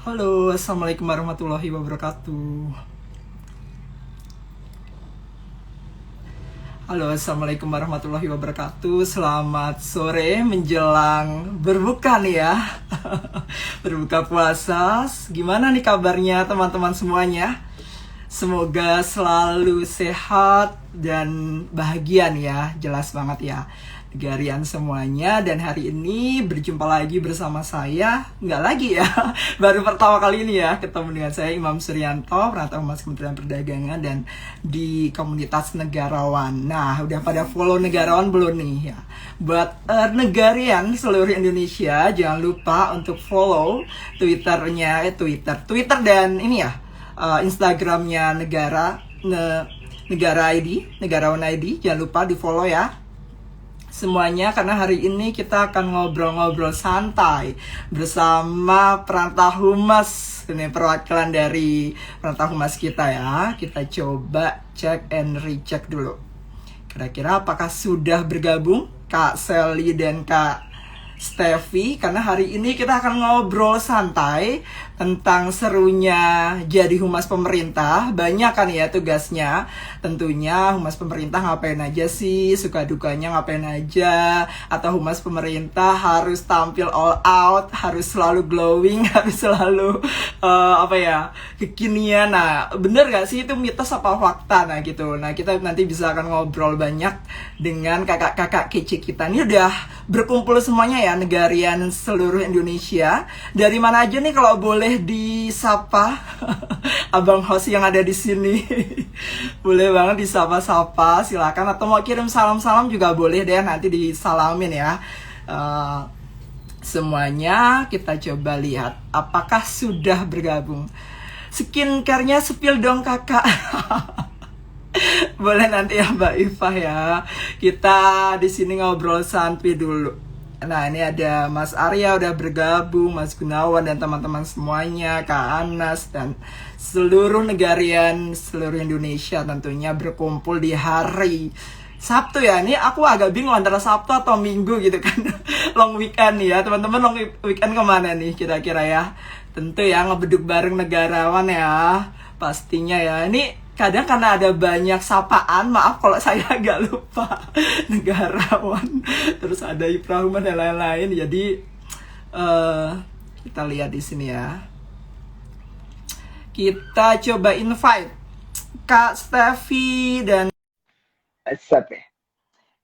Halo, assalamualaikum warahmatullahi wabarakatuh. Halo, assalamualaikum warahmatullahi wabarakatuh. Selamat sore menjelang berbuka nih ya. Berbuka puasa. Gimana nih kabarnya teman-teman semuanya? Semoga selalu sehat dan bahagia nih ya. Jelas banget ya. Negarian semuanya, dan hari ini berjumpa lagi bersama saya. Nggak lagi ya, baru pertama kali ini ya ketemu dengan saya Imam Suryanto, perantau humas Kementerian Perdagangan dan di komunitas negarawan. Nah, udah pada follow negarawan belum nih ya? Buat negarian seluruh Indonesia, jangan lupa untuk follow Twitter dan ini ya, Instagramnya negara ID, negarawan ID. Jangan lupa di follow ya semuanya, karena hari ini kita akan ngobrol-ngobrol santai bersama perantau humas. Ini perwakilan dari perantau humas kita ya. Kita coba cek and recheck dulu. Kira-kira apakah sudah bergabung Kak Sally dan Kak Steffi, karena hari ini kita akan ngobrol santai tentang serunya jadi humas pemerintah. Banyak kan ya tugasnya. Tentunya humas pemerintah ngapain aja sih, suka dukanya ngapain aja. Atau humas pemerintah harus tampil all out, harus selalu glowing, harus selalu kekinian. Nah, bener gak sih itu mitos apa fakta? Nah gitu. Nah, kita nanti bisa akan ngobrol banyak dengan kakak-kakak kece kita. Ini udah berkumpul semuanya ya, negarian seluruh Indonesia. Dari mana aja nih kalau boleh disapa? Abang host yang ada di sini. Boleh banget disapa-sapa, silakan. Atau mau kirim salam-salam juga boleh deh, nanti disalamin ya. Semuanya kita coba lihat apakah sudah bergabung. Skincare-nya spill dong kakak. Boleh nanti ya Mbak Iva ya. Kita di sini ngobrol santai dulu. Nah, ini ada Mas Arya udah bergabung, Mas Gunawan dan teman-teman semuanya, Kak Anas dan seluruh negarian seluruh Indonesia tentunya berkumpul di hari Sabtu ya. Ini aku agak bingung antara Sabtu atau Minggu gitu kan. Long weekend nih ya. Teman-teman, long weekend kemana nih kira-kira ya? Tentu ya ngebeduk bareng negarawan ya. Pastinya ya. Ini kadang karena ada banyak sapaan, maaf kalau saya agak lupa negarawan, terus ada Ibrahim dan lain-lain. Jadi kita lihat di sini ya. Kita coba invite Kak Steffi dan Set ya.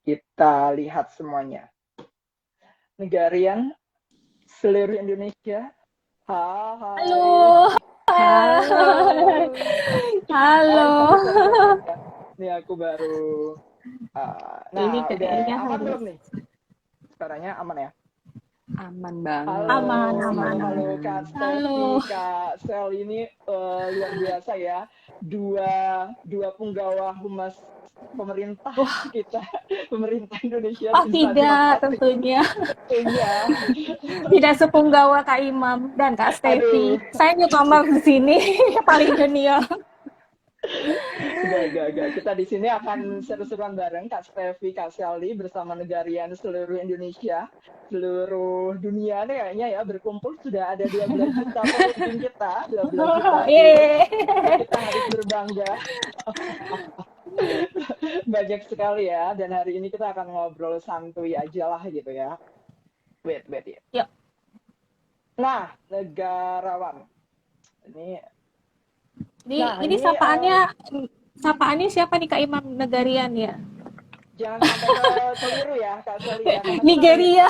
Kita lihat semuanya. Negarian seluruh Indonesia. Hai. Halo. Halo. Ini aku baru. Nah, Ini kayaknya aman belum nih? Suaranya aman ya? Aman banget. Halo, Aman. Halo Kak Steffi, Kak Sel, ini luar biasa ya. Dua punggawa humas pemerintah kita, pemerintah Indonesia. Tidak, tentunya. Tidak sepunggawa Kak Imam dan Kak Steffi. Saya newcomer di sini, paling junior. Gak. Kita di sini akan seru-seruan bareng Kak Steffi, Kak Sally bersama negarian seluruh Indonesia, seluruh dunia nih kayaknya ya, berkumpul. Sudah ada 12 juta pengunjung kita, 12 juta. Kita harus berbangga. Banyak sekali ya, dan hari ini kita akan ngobrol santuy aja lah gitu ya. Wait ya. Yuk. Nah, negarawan. Ini sapaannya siapa nih Kak Imam negarian ya? Jangan sampai keliru ya Kak Sally ya. Nigeria.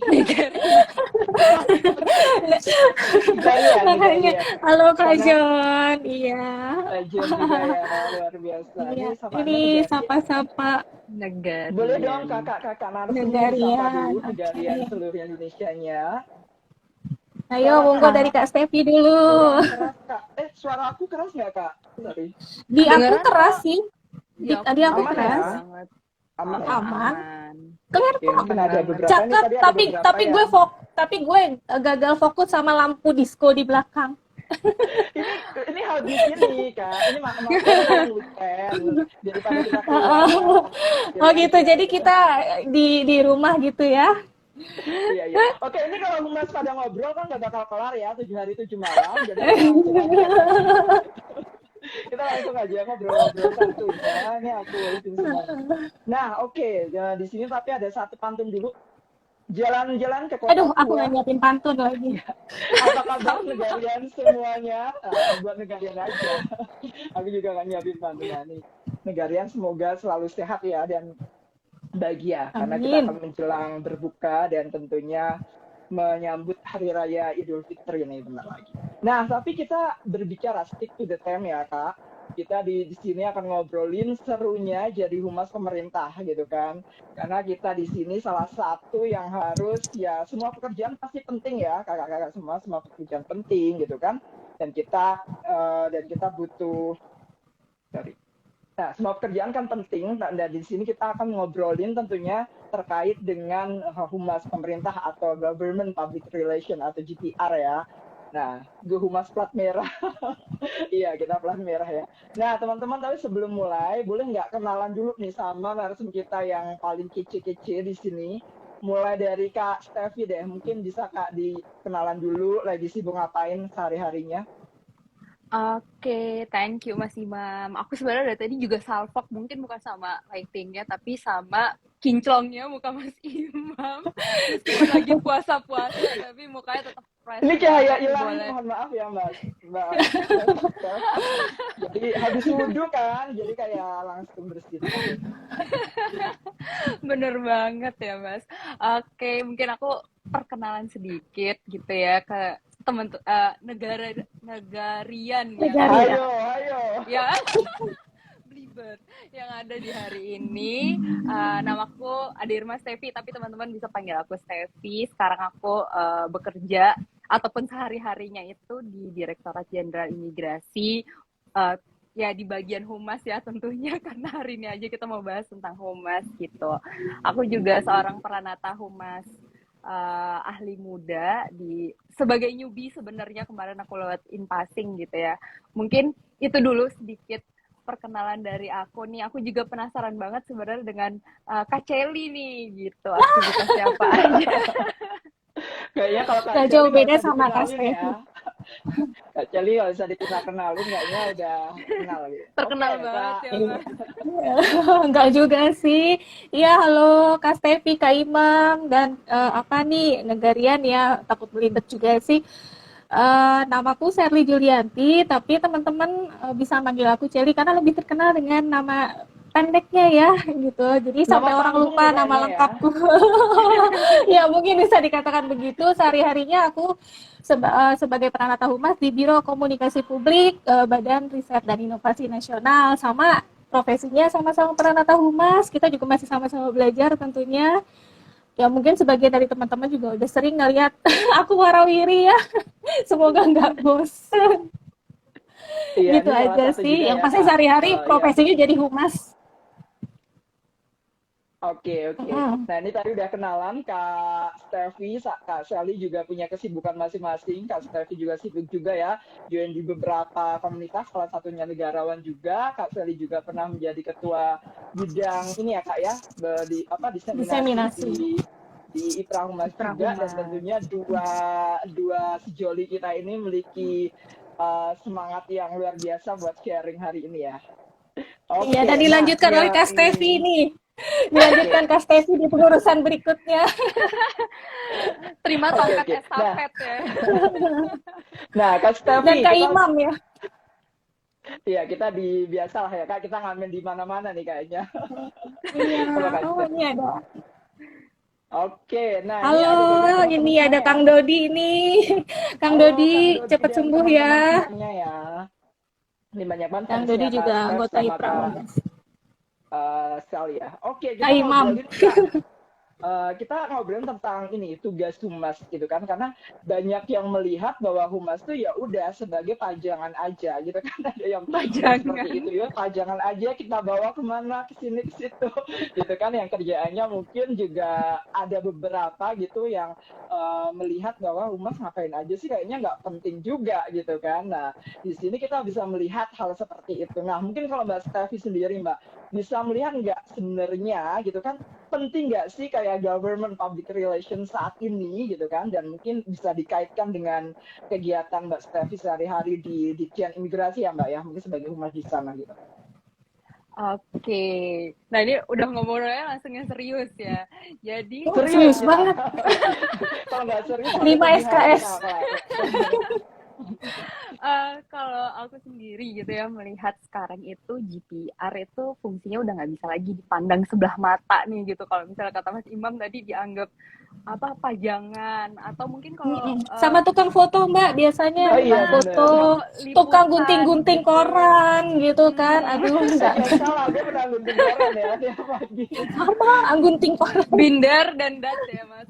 Nigeria. Halo Kak John. Iya. John juga ya, luar biasa. Iya. Ini sapa-sapa negara. Boleh dong kakak-kakak narasumber sapa dulu negarian seluruh Indonesianya. Ayo, monggo dari Kak Steffi dulu. Suara aku keras nggak Kak? Sorry. Di aku keras sih. Di aku keras. Ya? Aman. Kelihatan ada beberapa cakep, tapi gue gagal fokus sama lampu disco di belakang. ini habis ini Kak. Ini makan weekend. Daripada kita Oh gitu. Jadi kita di rumah gitu ya. Iya, iya. Oke, ini kalau Humas pada ngobrol kan nggak bakal kelar ya, 7 hari 7 malam. Jadi kita langsung aja. Kita langsung aja ngobrol-ngobrol santunya. Ini aku voicein semuanya. Nah, oke. Ya, di sini tapi ada satu pantun dulu. Jalan-jalan ke kota Aduh, aku tua. nggak nyiapin pantun lagi. Apa kabar negarian semuanya? Buat negarian aja. Aku juga kan nyiapin pantun nih. Negarian semoga selalu sehat ya dan bahagia karena kita Amin. akan menjelang berbuka dan tentunya menyambut hari raya Idul Fitri ini bentar lagi. Nah, tapi kita berbicara stick to the theme ya, Kak. Kita di sini akan ngobrolin serunya jadi humas pemerintah gitu kan. Karena kita di sini salah satu yang harus ya semua pekerjaan pasti penting ya, kakak-kakak semua pekerjaan penting gitu kan. Dan kita butuh sorry. Nah, semua pekerjaan kan penting, dan di sini kita akan ngobrolin tentunya terkait dengan humas pemerintah atau government public relation atau GPR ya. Nah, gue humas plat merah. Iya, kita plat merah ya. Nah, teman-teman, tapi sebelum mulai, boleh nggak kenalan dulu nih sama narasum kita yang paling kece-kece di sini. Mulai dari Kak Steffi deh, mungkin bisa Kak dikenalan dulu, lagi sibuk ngapain sehari-harinya. Oke, thank you Mas Imam. Aku sebenarnya dari tadi juga salfok, mungkin bukan sama lightingnya, tapi sama kinclongnya muka Mas Imam. Meskipun lagi puasa-puasa, tapi mukanya tetap fresh Ini cahaya banget. hilang, Boleh. mohon maaf ya Mbak. Jadi habis wudhu kan, jadi kayak langsung bersih. Bener banget ya Mas. Oke, mungkin aku perkenalan sedikit gitu ya ke teman negarian yang Negarian. Ayo, ayo. ya belibet yang ada di hari ini. Namaku Adirma Stevi, tapi teman-teman bisa panggil aku Stevi. Sekarang aku bekerja ataupun sehari-harinya itu di Direktorat Jenderal Imigrasi, ya di bagian humas ya tentunya, karena hari ini aja kita mau bahas tentang humas gitu. Aku juga seorang peranata humas ahli muda sebagai newbie sebenarnya. Kemarin aku lewat in passing gitu ya. Mungkin itu dulu sedikit perkenalan dari aku nih. Aku juga penasaran banget sebenarnya dengan Kak Celi nih gitu. Aktivitasnya apa aja. Kayaknya kalau Kak Gak Celi jauh nggak beda usah sama Kak dikenalin Stefi. ya. Kak Celi kalau bisa dikenalin kayaknya udah kenal gitu. Terkenal Oke, banget Kak. ya Mas. Enggak juga sih. Iya, halo Kak Stefi, Kak Imam, dan apa nih, Negarian ya, takut belibet juga sih. Namaku Sherly Julianti, tapi teman-teman bisa manggil aku Celi karena lebih terkenal dengan nama pendeknya ya, gitu. Jadi Nama sampai orang panggung lupa nih nama kayaknya ya. lengkapku. Ya, mungkin bisa dikatakan begitu. Sehari-harinya aku sebagai peranata humas di Biro Komunikasi Publik, Badan Riset dan Inovasi Nasional, sama profesinya sama-sama peranata humas. Kita juga masih sama-sama belajar tentunya. Ya mungkin sebagian dari teman-teman juga udah sering ngeliat aku warawiri ya. Semoga nggak bosen. Iya, Gitu ini salah aja satu sih. juga Yang ya, pasti Kak. sehari-hari Iya. profesinya jadi humas. Oke. Mm. Nah, ini tadi udah kenalan Kak Steffi, Kak Sally juga punya kesibukan masing-masing. Kak Steffi juga sibuk juga ya, join di beberapa komunitas, salah satunya negarawan juga. Kak Sally juga pernah menjadi ketua bidang ini ya Kak ya, diseminasi Diseminasi. di Ipra Humas juga, dan tentunya dua sejoli kita ini memiliki semangat yang luar biasa buat sharing hari ini ya. Oke, Iya, dan dilanjutkan oleh Kak Stefi nih. Dilanjutkan Kak Stefi di pengurusan berikutnya. Terima tongkat estafet ya. Nah, Kak Steffi. Dan Kak Imam ya. Iya, kita biasa lah ya Kak, kita ngamen di mana-mana nih kayaknya. Iya, oh ini ada. Oke, nah halo, ini ada Kang Dodi ini. Kang Dodi, cepat sembuh ya. Ini banyak banget. Kang Dodi juga anggota Ipra. Sel ya. Oke, Kak Imam. Kita ngobrolin tentang ini tugas humas gitu kan, karena banyak yang melihat bahwa humas tuh ya udah sebagai pajangan aja gitu kan. Ada yang seperti itu ya, pajangan aja kita bawa kemana, ke sini ke situ gitu kan, yang kerjaannya mungkin juga ada beberapa gitu yang melihat bahwa humas ngapain aja sih, kayaknya nggak penting juga gitu kan. Nah, di sini kita bisa melihat hal seperti itu. Nah, mungkin kalau Mbak Steffi sendiri Mbak bisa melihat nggak sebenarnya gitu kan, penting nggak sih kayak government public relations saat ini gitu kan, dan mungkin bisa dikaitkan dengan kegiatan Mbak Stefi sehari-hari di Ditjen Imigrasi ya Mbak ya, mungkin sebagai humas di sana gitu. Oke, nah ini udah ngomongnya langsung yang serius ya. Jadi Serius banget. Kalau nggak serius 5 SKS. Kalau aku sendiri gitu ya melihat sekarang itu GPR itu fungsinya udah nggak bisa lagi dipandang sebelah mata nih gitu. Kalau misalnya kata Mas Imam tadi dianggap apa pajangan atau mungkin kalau Sama tukang foto Mbak biasanya, Oh iya, tukang foto, bener. tukang Liputan gunting-gunting gitu. koran gitu kan. Aduh, enggak. salah, dia pernah gunting koran ya tiap pagi. Sama gunting koran. Binder dan dat ya Mas.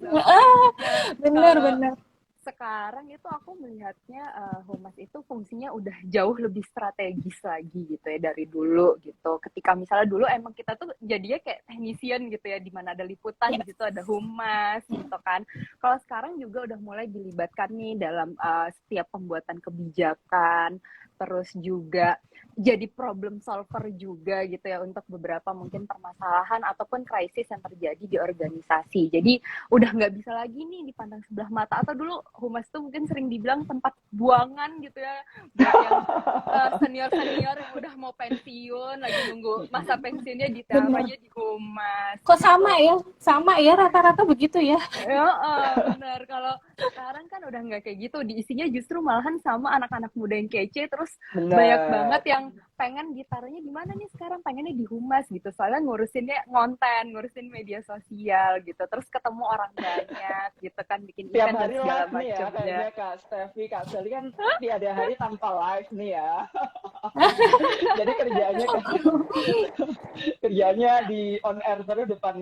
Bener, Kalau bener. sekarang itu aku melihatnya humas itu fungsinya udah jauh lebih strategis lagi gitu ya dari dulu gitu. Ketika misalnya dulu emang kita tuh jadinya kayak teknisian gitu ya, di mana ada liputan di situ ada humas gitu kan. Kalau sekarang juga udah mulai dilibatkan nih dalam setiap pembuatan kebijakan, terus juga jadi problem solver juga gitu ya untuk beberapa mungkin permasalahan ataupun krisis yang terjadi di organisasi. Jadi udah nggak bisa lagi nih dipandang sebelah mata, atau dulu humas tuh mungkin sering dibilang tempat buangan gitu ya buat yang senior-senior yang udah mau pensiun lagi nunggu masa pensiunnya ditaruhnya di humas. Kok sama ya rata-rata begitu ya. Ya, benar. Kalau sekarang kan udah nggak kayak gitu, diisinya justru malahan sama anak-anak muda yang kece, terus Bener. banyak banget yang pengen ditaruhnya di mana nih sekarang, pengennya di humas gitu, soalnya ngurusinnya konten, ngurusin media sosial gitu, terus ketemu orang banyak gitu kan, bikin Tiap event dan hari segala live nih ya, macamnya. kayaknya Kak Stefi, Kak Sally kan tiada hari tanpa live nih ya. Jadi kerjanya di on air terus depan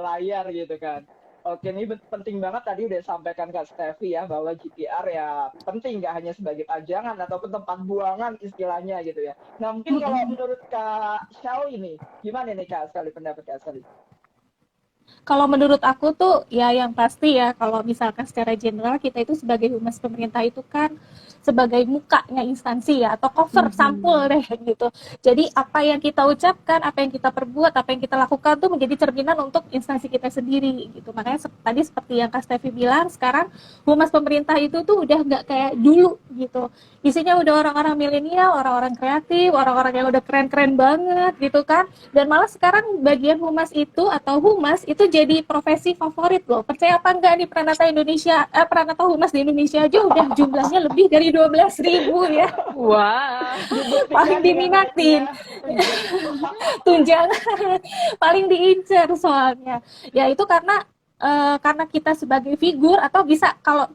layar gitu kan. Oke, ini penting banget tadi udah sampaikan Kak Stefi ya, bahwa GPR ya penting nggak hanya sebagai pajangan ataupun tempat buangan istilahnya gitu ya. Nah mungkin kalau menurut Kak Sally ini, gimana nih Kak Sally, pendapat Kak Sally? Kalau menurut aku tuh ya yang pasti ya, kalau misalkan secara general kita itu sebagai humas pemerintah itu kan sebagai mukanya instansi ya, atau cover sampul deh gitu. Jadi apa yang kita ucapkan, apa yang kita perbuat, apa yang kita lakukan tuh menjadi cerminan untuk instansi kita sendiri gitu. Makanya tadi seperti yang Kak Stefi bilang, sekarang humas pemerintah itu tuh udah nggak kayak dulu gitu. Isinya udah orang-orang milenial, orang-orang kreatif, orang-orang yang udah keren-keren banget gitu kan. Dan malah sekarang bagian humas itu atau humas itu jadi profesi favorit loh. Percaya apa enggak nih, Pranata Humas di Indonesia aja udah jumlahnya lebih dari 12.000 ya. Wah, Paling diminatin. Tunjangan paling diincar soalnya. Ya itu karena kita sebagai figur, atau bisa kalau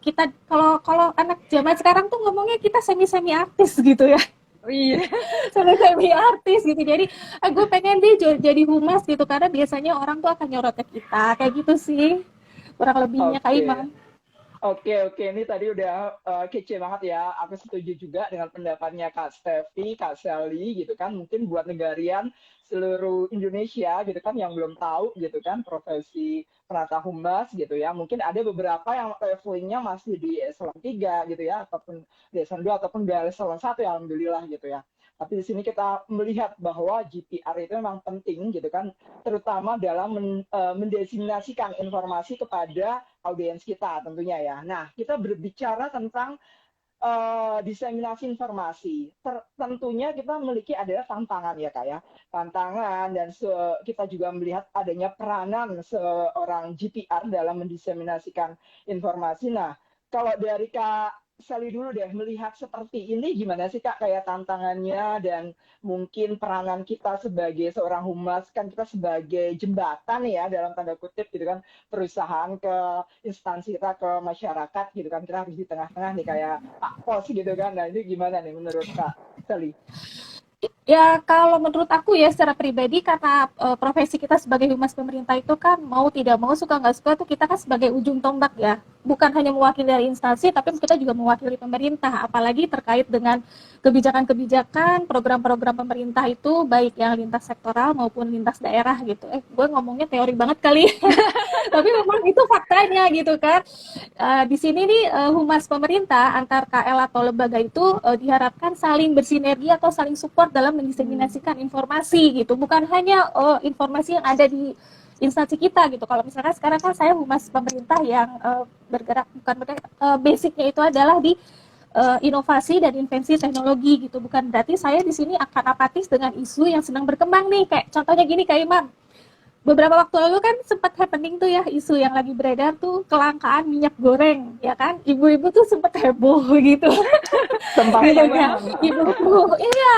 anak zaman sekarang tuh ngomongnya kita semi artis gitu ya. oh iya. Semi artis gitu. Jadi gue pengen deh jadi humas gitu, karena biasanya orang tuh akan nyorot ke kita kayak gitu sih kurang lebihnya. Kak Imam. Oke, ini tadi udah kece banget ya. Aku setuju juga dengan pendapatnya Kak Stefi, Kak Sally gitu kan. Mungkin buat negarian seluruh Indonesia gitu kan yang belum tahu gitu kan profesi penata humas gitu ya. Mungkin ada beberapa yang levelingnya masih di eselon 3 gitu ya, ataupun di eselon 2 ataupun di eselon 1 ya, alhamdulillah gitu ya. Tapi di sini kita melihat bahwa GPR itu memang penting gitu kan, terutama dalam mendiseminasikan informasi kepada audiens kita tentunya ya. Nah, kita berbicara tentang diseminasi informasi. Tentunya kita memiliki adalah tantangan ya Kak ya. Tantangan, dan kita juga melihat adanya peranan seorang GPR dalam mendiseminasikan informasi. Nah, kalau dari Kak Sally dulu deh, melihat seperti ini gimana sih Kak, kayak tantangannya dan mungkin peranan kita sebagai seorang humas, kan kita sebagai jembatan ya dalam tanda kutip gitu kan, perusahaan ke instansi kita, ke masyarakat gitu kan, kita harus di tengah-tengah nih kayak Pak Pos gitu kan. Nah ini gimana nih menurut Kak Sally? Ya kalau menurut aku ya secara pribadi, karena profesi kita sebagai humas pemerintah itu kan mau tidak mau, suka nggak suka tuh kita kan sebagai ujung tombak ya, bukan hanya mewakili dari instansi tapi kita juga mewakili pemerintah, apalagi terkait dengan kebijakan-kebijakan, program-program pemerintah itu baik yang lintas sektoral maupun lintas daerah gitu. Gue ngomongnya teori banget kali. Tapi memang itu faktanya gitu kan. Di sini nih humas pemerintah antar KL atau lembaga itu diharapkan saling bersinergi atau saling support dalam mendiseminasikan informasi gitu. Bukan hanya informasi yang ada di instansi kita gitu. Kalau misalkan sekarang kan saya humas pemerintah yang bergerak bukan basicnya itu adalah di inovasi dan invensi teknologi gitu. Bukan berarti saya di sini akan apatis dengan isu yang sedang berkembang nih. Kayak contohnya gini Kak Imam, beberapa waktu lalu kan sempat happening tuh ya isu yang lagi beredar tuh kelangkaan minyak goreng ya kan, ibu-ibu tuh sempat heboh gitu. Sempat Gitu heboh. kan ibuku, iya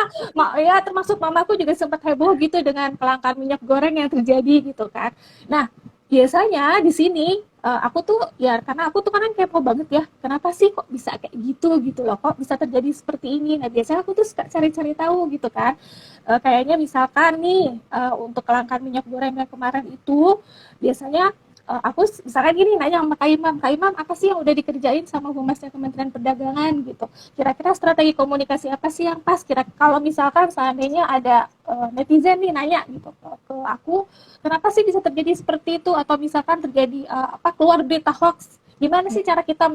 ya termasuk mamaku juga sempat heboh gitu dengan kelangkaan minyak goreng yang terjadi gitu kan. Nah biasanya di sini aku tuh ya karena aku tuh kan kepo banget ya, kenapa sih kok bisa kayak gitu gitu loh, kok bisa terjadi seperti ini. Nah biasanya aku tuh suka cari-cari tahu gitu kan. Kayaknya misalkan nih untuk kelangkaan minyak goreng yang kemarin itu biasanya aku misalkan gini nanya sama Kak Imam apa sih yang udah dikerjain sama humasnya Kementerian Perdagangan gitu. Kira-kira strategi komunikasi apa sih yang pas? Kira kalau misalkan seandainya ada netizen nih nanya gitu ke aku, kenapa sih bisa terjadi seperti itu? Atau misalkan terjadi keluar berita hoax, gimana sih cara kita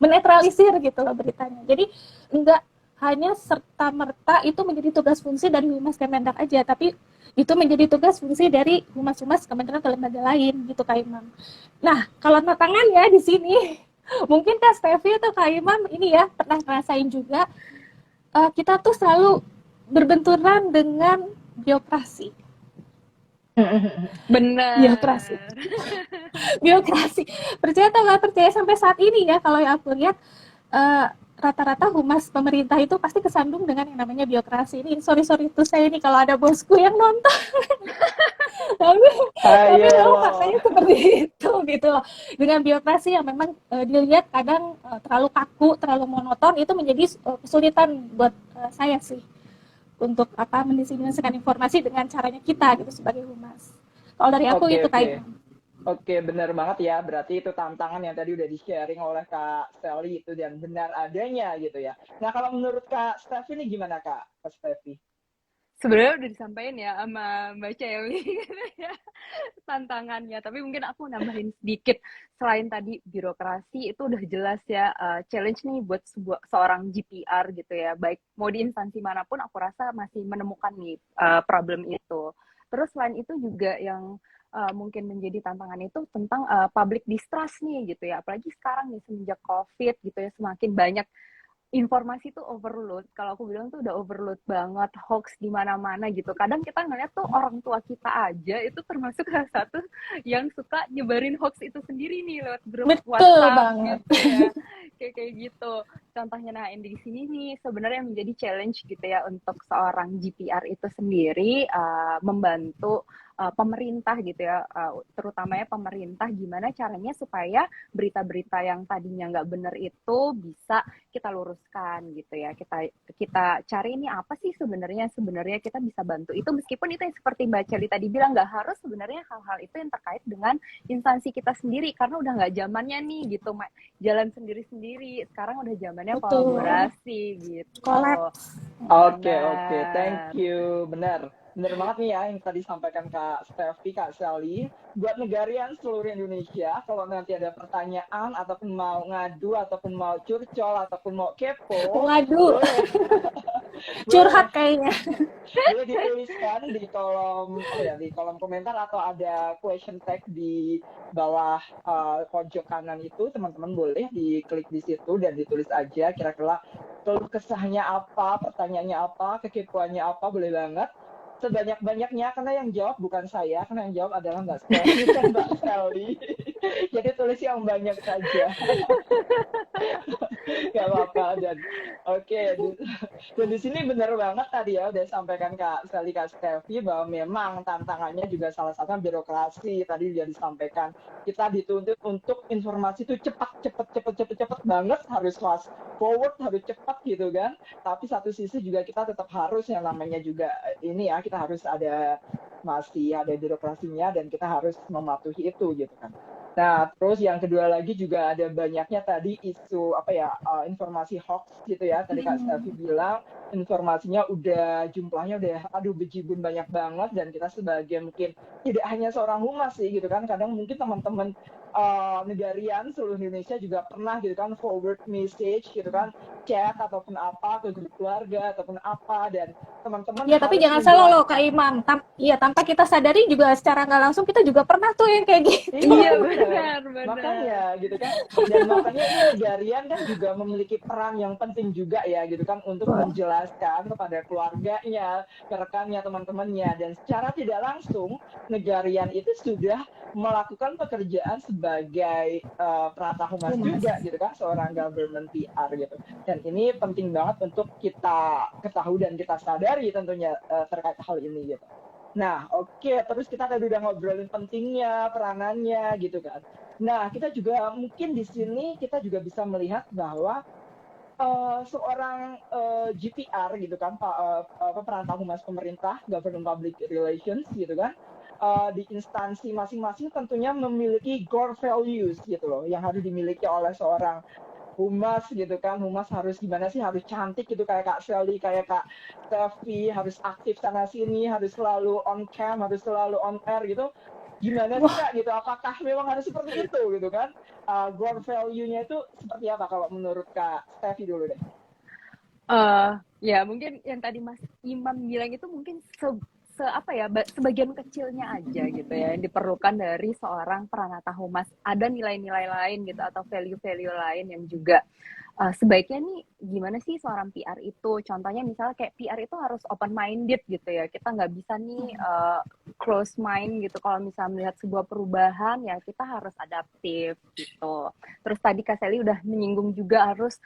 menetralisir gitu loh beritanya. Jadi enggak hanya serta merta itu menjadi tugas fungsi dari humas Kemendak aja, tapi itu menjadi tugas fungsi dari humas-humas kementerian atau lembaga lain gitu Kak Imam. Nah kalau tantangannya di sini mungkin Kak Stevi atau Kak Imam ini ya pernah ngerasain juga, kita tuh selalu berbenturan dengan birokrasi. Bener. Birokrasi. Birokrasi. Percaya atau nggak percaya sampai saat ini ya kalau yang aku lihat rata-rata humas pemerintah itu pasti kesandung dengan yang namanya birokrasi. Ini sorry itu saya ini kalau ada bosku yang nonton. tapi memang faktanya seperti itu gitu loh. Dengan birokrasi yang memang dilihat kadang terlalu kaku, terlalu monoton, itu menjadi kesulitan buat saya sih untuk mendiseminasikan informasi dengan caranya kita gitu sebagai humas. Kalau dari aku Oke, itu oke. kayak Oke, benar banget ya. Berarti itu tantangan yang tadi udah di-sharing oleh Kak Sally itu dan benar adanya gitu ya. Nah, kalau menurut Kak Steffi ini gimana Kak Steffi? Sebenarnya udah disampaikan ya sama Mbak Celi gitu ya, tantangannya. Tapi mungkin aku nambahin sedikit. Selain tadi birokrasi itu udah jelas ya challenge nih buat seorang GPR gitu ya. Baik mau di instansi manapun aku rasa masih menemukan nih problem itu. Terus selain itu juga yang mungkin menjadi tantangan itu tentang public distrust nih gitu ya. Apalagi sekarang nih semenjak COVID gitu ya, semakin banyak informasi tuh overload. Kalau aku bilang tuh udah overload banget, hoax di mana-mana gitu. Kadang kita ngeliat tuh orang tua kita aja itu termasuk salah satu yang suka nyebarin hoax itu sendiri nih lewat grup betul WhatsApp banget. gitu ya. Kayak gitu. Contohnya nah di sini nih sebenarnya menjadi challenge gitu ya untuk seorang GPR itu sendiri membantu pemerintah gitu ya, terutamanya pemerintah gimana caranya supaya berita-berita yang tadinya nggak benar itu bisa kita luruskan gitu ya, kita cari ini apa sih sebenarnya kita bisa bantu itu, meskipun itu yang seperti Mbak Celi tadi bilang nggak harus sebenarnya hal-hal itu yang terkait dengan instansi kita sendiri karena udah nggak zamannya nih gitu jalan sendiri-sendiri, sekarang udah zamannya Betul. kolaborasi gitu. Kolaps. Oke, Benar. thank you. Bener banget nih ya yang tadi sampaikan Kak Steffi, Kak Sally. Buat negarian seluruh Indonesia, kalau nanti ada pertanyaan ataupun mau ngadu ataupun mau curcol ataupun mau kepo, Waduh, boleh curhat boleh kayaknya. boleh dituliskan di kolom komentar atau ada question tag di bawah pojok kanan itu, teman-teman boleh diklik di situ dan ditulis aja kira-kira keluh kesahnya apa, pertanyaannya apa, kekepoannya apa, boleh banget sebanyak-banyaknya, karena yang jawab bukan saya, karena yang jawab adalah Mbak Steffi dan Mbak Sally. Jadi tulis yang banyak saja. Gak apa-apa. Dan oke, dan di sini benar banget tadi ya udah sampaikan Kak Sally, Kak Steffi, bahwa memang tantangannya juga salah satunya birokrasi. Tadi sudah disampaikan kita dituntut untuk informasi itu cepat banget, harus fast forward, harus cepat gitu kan. Tapi satu sisi juga kita tetap harus yang namanya juga ini ya, kita harus masih ada birokrasinya dan kita harus mematuhi itu gitu kan. Nah, terus yang kedua lagi juga ada banyaknya tadi isu apa ya, informasi hoax gitu ya. Tadi Kak Selvi bilang informasinya udah jumlahnya udah aduh bejibun banyak banget, dan kita sebagai mungkin tidak hanya seorang humas sih gitu kan, kadang mungkin teman-teman negarian seluruh Indonesia juga pernah gitu kan forward message gitu kan, chat ataupun apa ke grup keluarga ataupun apa, dan teman-teman Ya, tapi harus jangan salah loh Kak menjelaskan. Imam. Iya, tanpa kita sadari juga secara nggak langsung kita juga pernah tuh yang kayak gitu. Iya, Iya benar, benar-benar. makanya gitu kan, dan makanya ini negarian kan juga memiliki peran yang penting juga ya gitu kan untuk menjelaskan kepada keluarganya, ke rekannya, teman-temannya, dan secara tidak langsung negarian itu sudah melakukan pekerjaan sebagai perata humas juga gitu kan, seorang government PR gitu. Dan ini penting banget untuk kita ketahui dan kita sadari tentunya terkait hal ini gitu. Nah, oke, terus kita tadi udah ngobrolin pentingnya, peranannya gitu kan. Nah, kita juga mungkin di sini kita juga bisa melihat bahwa seorang GPR gitu kan, perantau humas pemerintah, Government Public Relations gitu kan, di instansi masing-masing tentunya memiliki core values gitu loh, yang harus dimiliki oleh seorang humas gitu kan. Humas harus gimana sih, harus cantik gitu kayak Kak Shelly, kayak Kak Steffi, harus aktif sana sini, harus selalu on cam, harus selalu on air gitu. Gimana sih Kak gitu, apakah memang harus seperti itu gitu kan? Core value-nya itu seperti apa kalau menurut Kak Steffi dulu deh? Ya mungkin yang tadi Mas Imam bilang itu mungkin apa ya, sebagian kecilnya aja gitu ya yang diperlukan dari seorang peranata humas. Ada nilai-nilai lain gitu atau value-value lain yang juga sebaiknya nih gimana sih seorang PR itu. Contohnya misalnya kayak PR itu harus open minded gitu ya. Kita nggak bisa nih close mind gitu. Kalau misalnya melihat sebuah perubahan ya kita harus adaptif gitu. Terus tadi Kak Sally udah menyinggung juga harus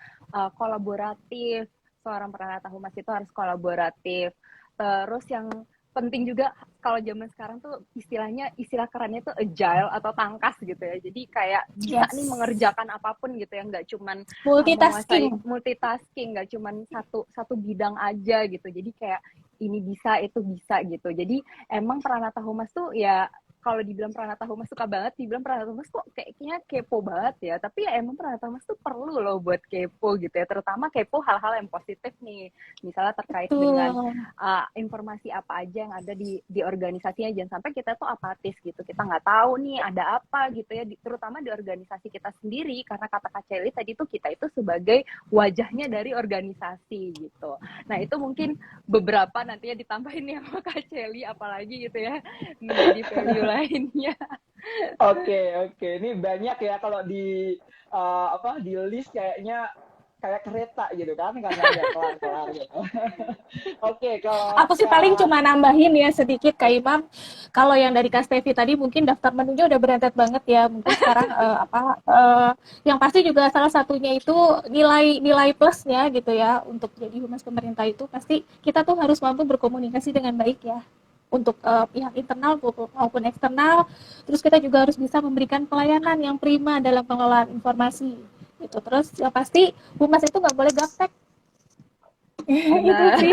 kolaboratif. Seorang peranata humas itu harus kolaboratif. Terus yang penting juga kalau zaman sekarang tuh istilah kerennya tuh agile atau tangkas gitu ya. Jadi kayak bisa nih mengerjakan apapun gitu ya, nggak cuman menguasai multitasking, nggak cuman satu bidang aja gitu. Jadi kayak ini bisa itu bisa gitu. Jadi emang peranata humas tuh ya, kalau dibilang peranata humas suka banget, dibilang peranata humas kok kayaknya kepo banget ya. Tapi ya emang peranata humas tuh perlu loh buat kepo gitu ya. Terutama kepo hal-hal yang positif nih. Misalnya terkait dengan informasi apa aja yang ada di organisasinya. Jangan sampai kita tuh apatis gitu. Kita nggak tahu nih ada apa gitu ya. Terutama di organisasi kita sendiri. Karena kata Kak Celi tadi tuh kita itu sebagai wajahnya dari organisasi gitu. Nah itu mungkin beberapa nantinya ditambahin nih sama Kak Celi, apalagi gitu ya menjadi value lainnya. Oke, ini banyak ya kalau di di list kayaknya kayak kereta gitu kan, karena nggak kelar-kelar gitu. Oke, kalau Aku sih paling cuma nambahin ya sedikit Kak Imam. Kalau yang dari Kak Stevi tadi mungkin daftar menunya udah berantet banget ya. Mungkin sekarang yang pasti juga salah satunya itu nilai plusnya gitu ya, untuk jadi humas pemerintah itu pasti kita tuh harus mampu berkomunikasi dengan baik ya, untuk pihak internal maupun eksternal. Terus kita juga harus bisa memberikan pelayanan yang prima dalam pengelolaan informasi gitu. Terus yang pasti humas itu nggak boleh gaptek. Itu sih,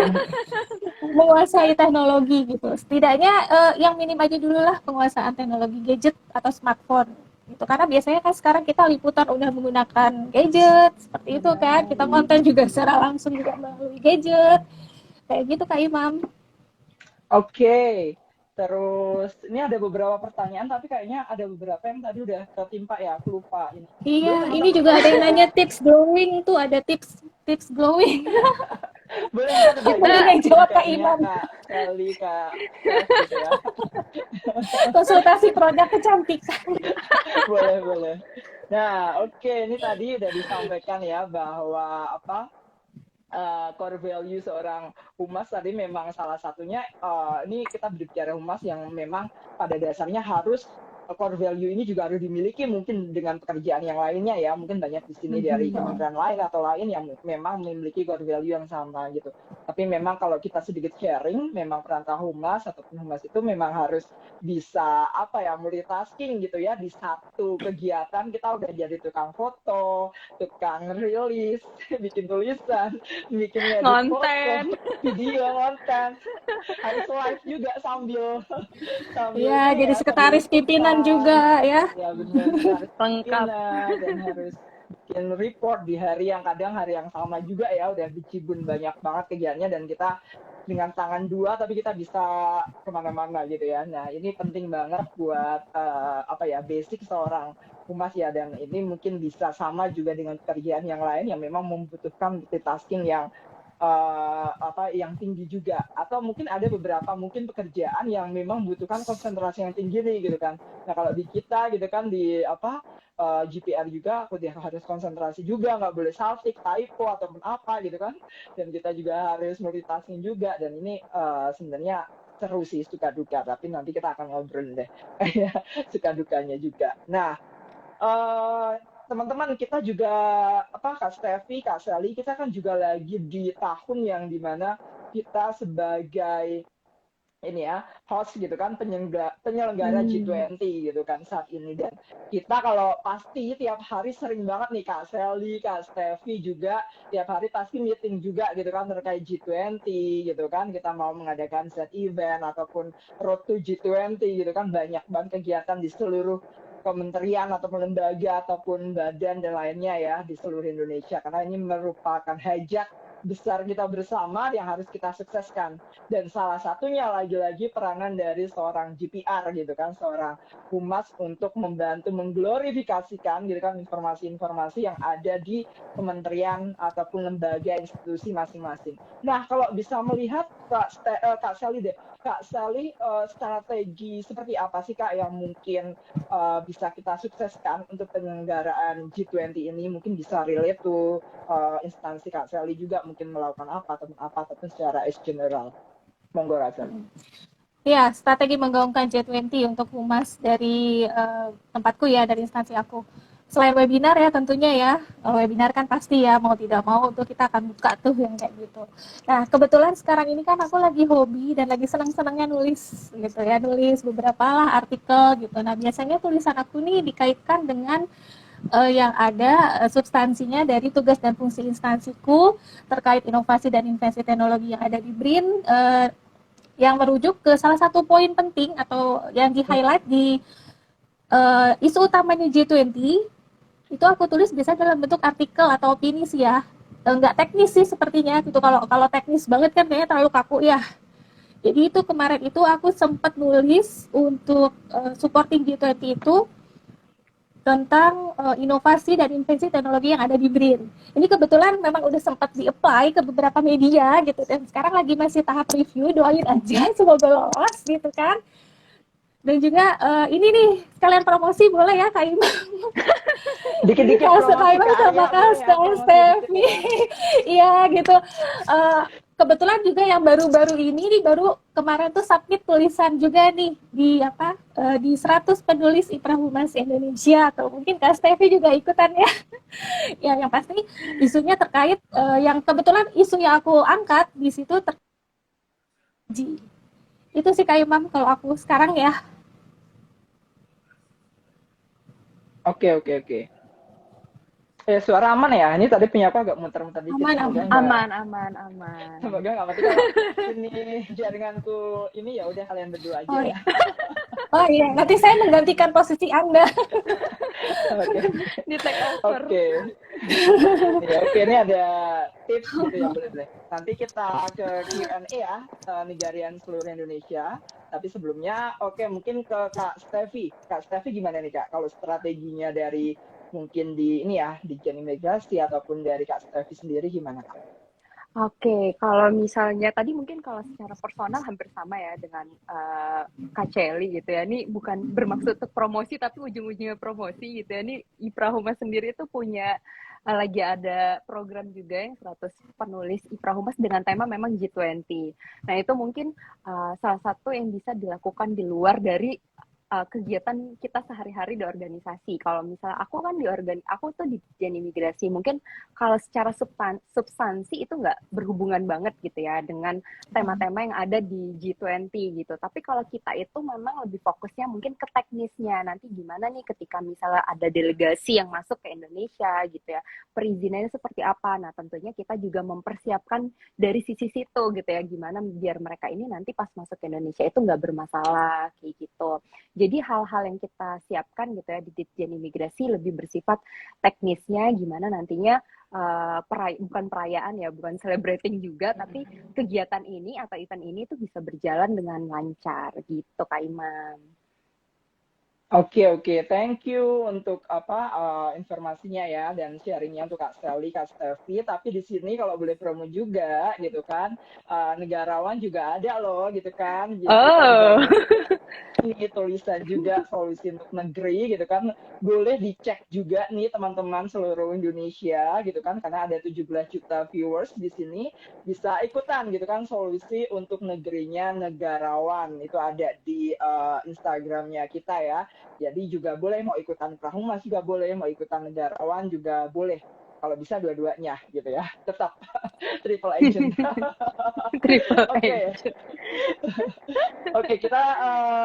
menguasai teknologi gitu. Setidaknya yang minim aja dulu lah penguasaan teknologi gadget atau smartphone gitu. Karena biasanya kan sekarang kita liputan udah menggunakan gadget seperti itu kan. Kita konten juga secara langsung juga melalui gadget. Kayak gitu Kak Imam. Oke, terus ini ada beberapa pertanyaan, tapi kayaknya ada beberapa yang tadi udah ketimpa ya, aku lupa ini. Iya, ini juga ada yang nanya tips glowing tuh, ada tips glowing. Boleh ntar Mungkin yang jawab Kak Imam. Kak Sally, Kak Steph gitu ya. Konsultasi produk kecantikan. Boleh. Nah, oke, ini tadi udah disampaikan ya bahwa core value seorang humas tadi memang salah satunya ini kita berbicara humas yang memang pada dasarnya harus core value ini juga harus dimiliki mungkin dengan pekerjaan yang lainnya ya, mungkin banyak di sini dari kementerian lain atau lain yang memang memiliki core value yang sama gitu. Tapi memang kalau kita sedikit sharing, memang perantau humas ataupun humas itu memang harus bisa multitasking gitu ya. Di satu kegiatan kita udah jadi tukang foto, tukang rilis, bikin tulisan, bikin edit foto, video, konten, harus live juga sambil Iya, ini jadi ya, sambil sekretaris pimpinan ikutan. juga ya. Ya benar, kita harus Lengkap. pimpinan dan harus bikin report di hari yang kadang hari yang sama juga ya, udah dicibun banyak banget kegiatannya dan kita dengan tangan dua tapi kita bisa kemana-mana gitu ya. Nah ini penting banget buat apa ya, basic seorang humas ya, dan ini mungkin bisa sama juga dengan pekerjaan yang lain yang memang membutuhkan multitasking yang apa yang tinggi juga, atau mungkin ada beberapa mungkin pekerjaan yang memang membutuhkan konsentrasi yang tinggi nih gitu kan. Nah kalau di kita gitu kan di apa GPR juga aku dia harus konsentrasi juga, nggak boleh saltik, typo ataupun apa gitu kan, dan kita juga harus multitasking juga, dan ini sebenarnya seru sih, suka duka, tapi nanti kita akan ngobrol deh suka dukanya juga. Nah teman-teman kita juga apa Kak Stevi, Kak Sally, kita kan juga lagi di tahun yang dimana kita sebagai ini ya host gitu kan, penyelenggara G20 gitu kan saat ini, dan kita kalau pasti tiap hari sering banget nih Kak Sally, Kak Stevi juga tiap hari pasti meeting juga gitu kan terkait G20 gitu kan, kita mau mengadakan set event ataupun road to G20 gitu kan, banyak banget kegiatan di seluruh kementerian ataupun lembaga ataupun badan dan lainnya ya di seluruh Indonesia, karena ini merupakan hajat besar kita bersama yang harus kita sukseskan, dan salah satunya lagi-lagi peranan dari seorang GPR gitu kan, seorang humas untuk membantu mengglorifikasikan gitu kan informasi-informasi yang ada di kementerian ataupun lembaga institusi masing-masing. Nah kalau bisa melihat Kak Sally deh, Kak Sally strategi seperti apa sih Kak yang mungkin bisa kita sukseskan untuk penyelenggaraan G20 ini, mungkin bisa relate to instansi Kak Sally juga mungkin melakukan apa ataupun secara general. Monggo Razali. Ya, strategi menggaungkan G20 untuk humas dari tempatku ya, dari instansi aku. Selain webinar ya tentunya ya, webinar kan pasti ya mau tidak mau tuh kita akan buka tuh yang kayak gitu. Nah kebetulan sekarang ini kan aku lagi hobi dan lagi senang-senangnya nulis gitu ya, nulis beberapa lah artikel gitu. Nah biasanya tulisan aku nih dikaitkan dengan yang ada substansinya dari tugas dan fungsi instansiku terkait inovasi dan investasi teknologi yang ada di BRIN, yang merujuk ke salah satu poin penting atau yang di-highlight di isu utamanya G20, itu aku tulis biasanya dalam bentuk artikel atau opini sih ya. Nggak teknis sih sepertinya gitu, kalau teknis banget kan kayaknya terlalu kaku ya. Jadi itu kemarin itu aku sempat nulis untuk supporting G20 itu tentang inovasi dan investasi teknologi yang ada di BRIN. Ini kebetulan memang udah sempat di-apply ke beberapa media gitu, dan sekarang lagi masih tahap review, doain aja semoga lolos gitu kan. Dan juga ini nih sekalian promosi boleh ya Kak Imam? Dikit-dikit promosi Kak Imam sama Kak Stevi. Iya gitu. Kebetulan juga yang baru-baru ini nih, baru kemarin tuh submit tulisan juga nih di apa di 100 penulis IPRA Humas Indonesia, atau mungkin Kak Stevi juga ikutan ya. Ya yang pasti isunya terkait yang kebetulan isu yang aku angkat di situ terkaji. Itu sih Kak Imam kalau aku sekarang ya. Oke. Suara aman ya? Ini tadi punya aku agak muter-muter dikit. Aman. Semoga nggak mati kalau ini jaringanku ini, ya udah kalian berdua aja ya. Oh iya, nanti saya menggantikan posisi Anda. Di take over. Oke. Ya, oke, ini ada tips gitu ya, boleh. Nanti kita ke Q&A ya, Negarian seluruh Indonesia. Tapi sebelumnya, mungkin ke Kak Stevi. Kak Stevi gimana nih Kak, kalau strateginya dari mungkin di ini ya, di Gen Imigrasi ataupun dari Kak Stevi sendiri gimana Kak? Oke, kalau misalnya tadi mungkin kalau secara personal hampir sama ya dengan Kak Celi gitu ya. Ini bukan bermaksud untuk promosi tapi ujung-ujungnya promosi gitu ya. Ini IPRA Humas sendiri tuh punya lagi ada program juga yang 100 penulis IPRA Humas dengan tema memang G20. Nah itu mungkin salah satu yang bisa dilakukan di luar dari kegiatan kita sehari-hari di organisasi. Kalau misalnya aku kan aku tuh di Dijen Imigrasi, mungkin kalau secara substansi itu nggak berhubungan banget gitu ya dengan tema-tema yang ada di G20 gitu. Tapi kalau kita itu memang lebih fokusnya mungkin ke teknisnya. Nanti gimana nih ketika misalnya ada delegasi yang masuk ke Indonesia gitu ya, perizinannya seperti apa. Nah tentunya kita juga mempersiapkan dari sisi situ gitu ya, gimana biar mereka ini nanti pas masuk ke Indonesia itu nggak bermasalah kayak gitu. Jadi hal-hal yang kita siapkan gitu ya di Ditjen Imigrasi lebih bersifat teknisnya, gimana nantinya bukan perayaan ya, bukan celebrating juga, tapi kegiatan ini atau event ini tuh bisa berjalan dengan lancar gitu Kak Imam. Oke, thank you untuk informasinya ya dan sharingnya untuk Kak Sally, Kak Steffi. Tapi di sini kalau boleh promo juga gitu kan, negarawan juga ada loh gitu kan. Jadi Oh. ini tulisan juga solusi untuk negeri gitu kan, boleh dicek juga nih teman-teman seluruh Indonesia gitu kan, karena ada 17 juta viewers di sini, bisa ikutan gitu kan solusi untuk negerinya negarawan, itu ada di Instagramnya kita ya. Jadi juga boleh mau ikutan Prahumas juga boleh, mau ikutan negarawan juga boleh. Kalau bisa dua-duanya gitu ya, tetap triple agent. Triple Oke. agent. Oke, kita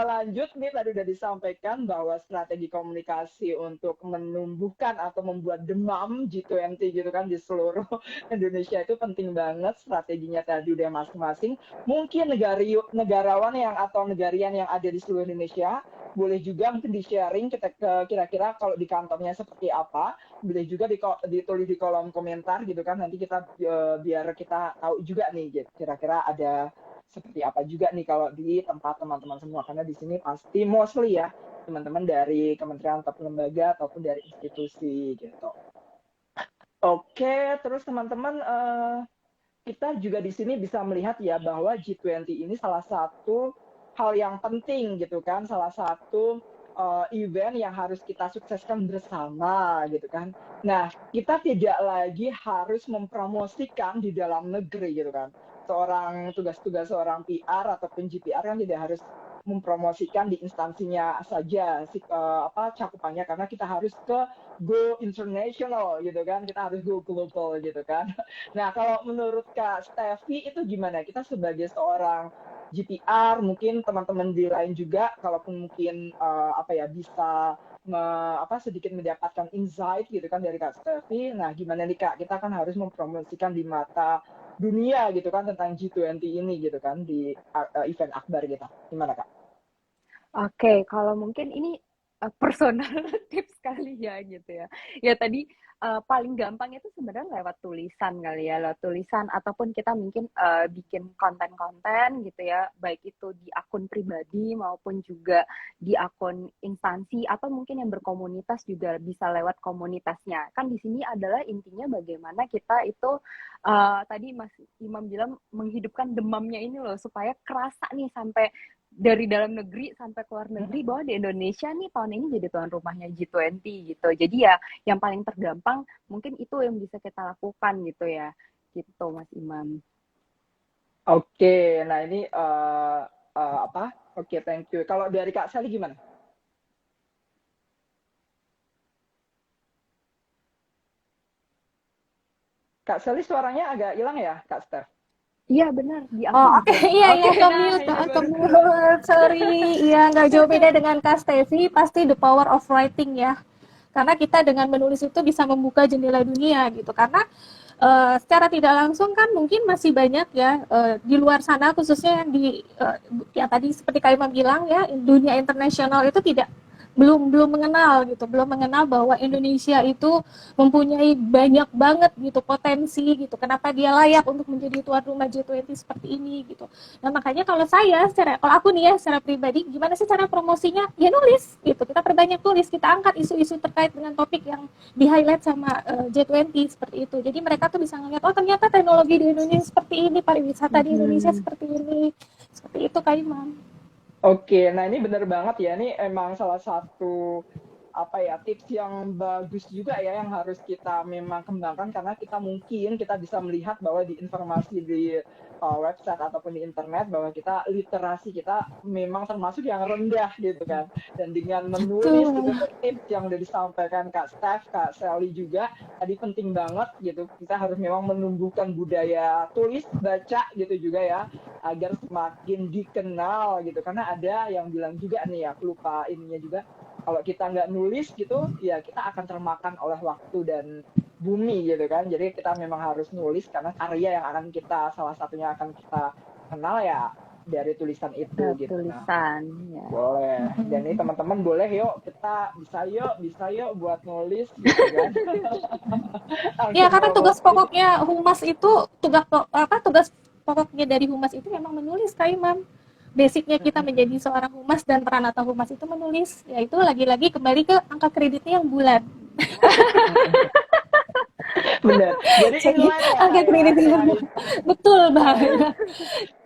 lanjut nih, tadi udah disampaikan bahwa strategi komunikasi untuk menumbuhkan atau membuat demam G20 gitu kan di seluruh Indonesia itu penting banget. Strateginya tadi udah masing-masing. Mungkin negarawan yang atau negarian yang ada di seluruh Indonesia boleh juga mungkin di-sharing kira-kira kalau di kantornya seperti apa. Boleh juga ditulis di kolom komentar gitu kan, nanti kita biar kita tahu juga nih kira-kira ada seperti apa juga nih kalau di tempat teman-teman semua, karena di sini pasti mostly ya teman-teman dari kementerian atau lembaga ataupun dari institusi gitu. Oke, terus teman-teman kita juga di sini bisa melihat ya bahwa G20 ini salah satu hal yang penting gitu kan, salah satu event yang harus kita sukseskan bersama gitu kan. Nah, kita tidak lagi harus mempromosikan di dalam negeri gitu kan. Tugas-tugas seorang PR ataupun GPR kan tidak harus mempromosikan di instansinya saja cakupannya, karena kita harus go international gitu kan, kita harus go global gitu kan. Nah, kalau menurut Kak Steffi itu gimana? Kita sebagai seorang GPR, mungkin teman-teman di lain juga, kalaupun mungkin bisa sedikit mendapatkan insight gitu kan dari Kak Steffi. Nah, gimana nih Kak? Kita kan harus mempromosikan di mata dunia gitu kan tentang G20 ini gitu kan di event akbar kita. Gimana Kak? Oke, kalau mungkin ini personal tips kali ya gitu ya. Ya tadi paling gampang itu sebenarnya lewat tulisan kali ya, lewat tulisan ataupun kita mungkin bikin konten-konten gitu ya, baik itu di akun pribadi maupun juga di akun instansi atau mungkin yang berkomunitas juga bisa lewat komunitasnya. Kan di sini adalah intinya bagaimana kita itu tadi Mas Imam bilang menghidupkan demamnya ini loh supaya kerasa nih sampai dari dalam negeri sampai keluar negeri bahwa di Indonesia nih tahun ini jadi tuan rumahnya G20 gitu. Jadi ya yang paling tergampang mungkin itu yang bisa kita lakukan gitu ya. Gitu Mas Imam. Oke, nah ini Oke, thank you. Kalau dari Kak Sally gimana? Kak Sally suaranya agak hilang ya, Kak Steph? Iya benar. Oke. Iya, ke mute, sorry. Iya, nggak jauh beda dengan Kak Steffi, pasti the power of writing ya. Karena kita dengan menulis itu bisa membuka jendela dunia gitu. Karena secara tidak langsung kan mungkin masih banyak ya di luar sana, khususnya yang yang tadi seperti Kak Imam bilang ya, dunia internasional itu belum mengenal bahwa Indonesia itu mempunyai banyak banget gitu potensi gitu, kenapa dia layak untuk menjadi tuan rumah G20 seperti ini gitu. Nah makanya kalau aku nih ya secara pribadi, gimana sih cara promosinya? Ya nulis gitu, kita perbanyak tulis, kita angkat isu-isu terkait dengan topik yang di highlight sama G20 seperti itu. Jadi mereka tuh bisa ngeliat, oh ternyata teknologi di Indonesia seperti ini, pariwisata di Indonesia seperti ini, seperti itu Kak Imam. Oke, nah ini benar banget ya, ini emang salah satu apa ya, tips yang bagus juga ya yang harus kita memang kembangkan, karena kita bisa melihat bahwa di informasi di website ataupun di internet bahwa literasi kita memang termasuk yang rendah gitu kan. Dan dengan menulis gitu, Betul. tips yang udah disampaikan Kak Steph, Kak Sally juga tadi penting banget gitu. Kita harus memang menumbuhkan budaya tulis baca gitu juga ya, agar semakin dikenal gitu. Karena ada yang bilang juga nih, aku lupa ininya juga, kalau kita nggak nulis gitu ya kita akan termakan oleh waktu dan bumi gitu kan. Jadi kita memang harus nulis, karena karya yang akan kita, salah satunya akan kita kenal ya dari tulisan itu gitu. Nah, Tulisan ya. boleh. Dan ini teman-teman boleh yuk, kita bisa yuk buat nulis gitu kan. Ya, Langsung karena ngomong tugas pokoknya humas itu tugas pokoknya dari humas itu memang menulis, Kak Imam. Basicnya kita menjadi seorang humas dan peranata humas itu menulis, yaitu lagi-lagi kembali ke angka kreditnya yang bulat. bener. Jadi Jadi inline ya angka Kak ya, kreditnya yang selain bulat. Betul selain banget.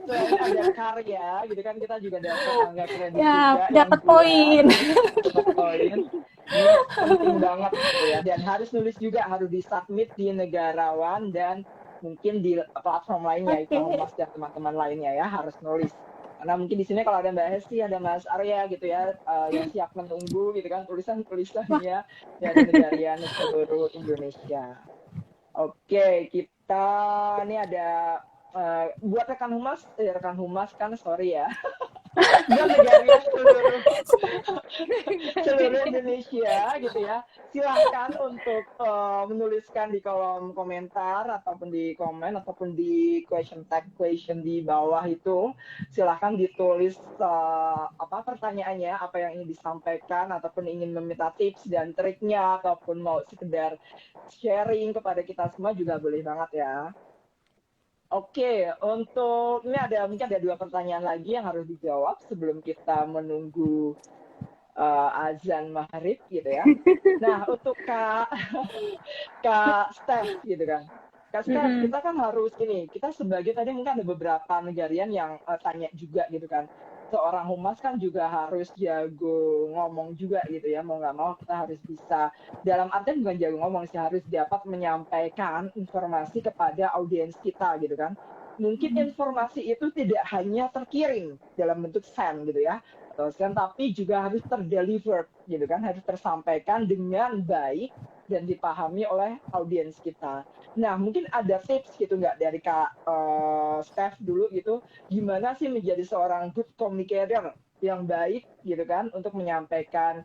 selain ada karya gitu kan, kita juga dapat angka kredit Ya, juga yang dapat bulat, poin. dapat poin. Ini penting banget gitu ya, dan harus nulis juga, harus disubmit di Negarawan dan mungkin di platform lainnya, Oke. Humas dan teman-teman lainnya ya, harus nulis. Karena mungkin di sini kalau ada Mbak Hesti, ada Mas Arya gitu ya, yang siap menunggu gitu kan Wah, tulisan-tulisannya dari negarian seluruh Indonesia. Oke, kita ini ada buat rekan humas kan, sorry ya, buat negara seluruh Indonesia gitu ya. Silahkan untuk menuliskan di kolom komentar ataupun di komen ataupun di question di bawah itu. Silahkan ditulis apa pertanyaannya, apa yang ingin disampaikan ataupun ingin meminta tips dan triknya ataupun mau sekedar sharing kepada kita semua juga boleh banget ya. Oke, untuk ini mungkin ada 2 pertanyaan lagi yang harus dijawab sebelum kita menunggu azan maghrib gitu ya. Nah, untuk Kak Steph gitu kan. Kak Steph, kita kan harus kita sebagai, tadi mungkin ada beberapa negarian yang tanya juga gitu kan. Seorang humas kan juga harus jago ngomong juga gitu ya, mau nggak mau kita harus bisa, dalam artian bukan jago ngomong sih, harus dapat menyampaikan informasi kepada audiens kita gitu kan. Mungkin informasi itu tidak hanya terkirim dalam bentuk send gitu ya, atau send, tapi juga harus terdeliver gitu kan, harus tersampaikan dengan baik dan dipahami oleh audiens kita. Nah, mungkin ada tips gitu nggak dari Kak Steph dulu gitu, gimana sih menjadi seorang good communicator yang baik gitu kan, untuk menyampaikan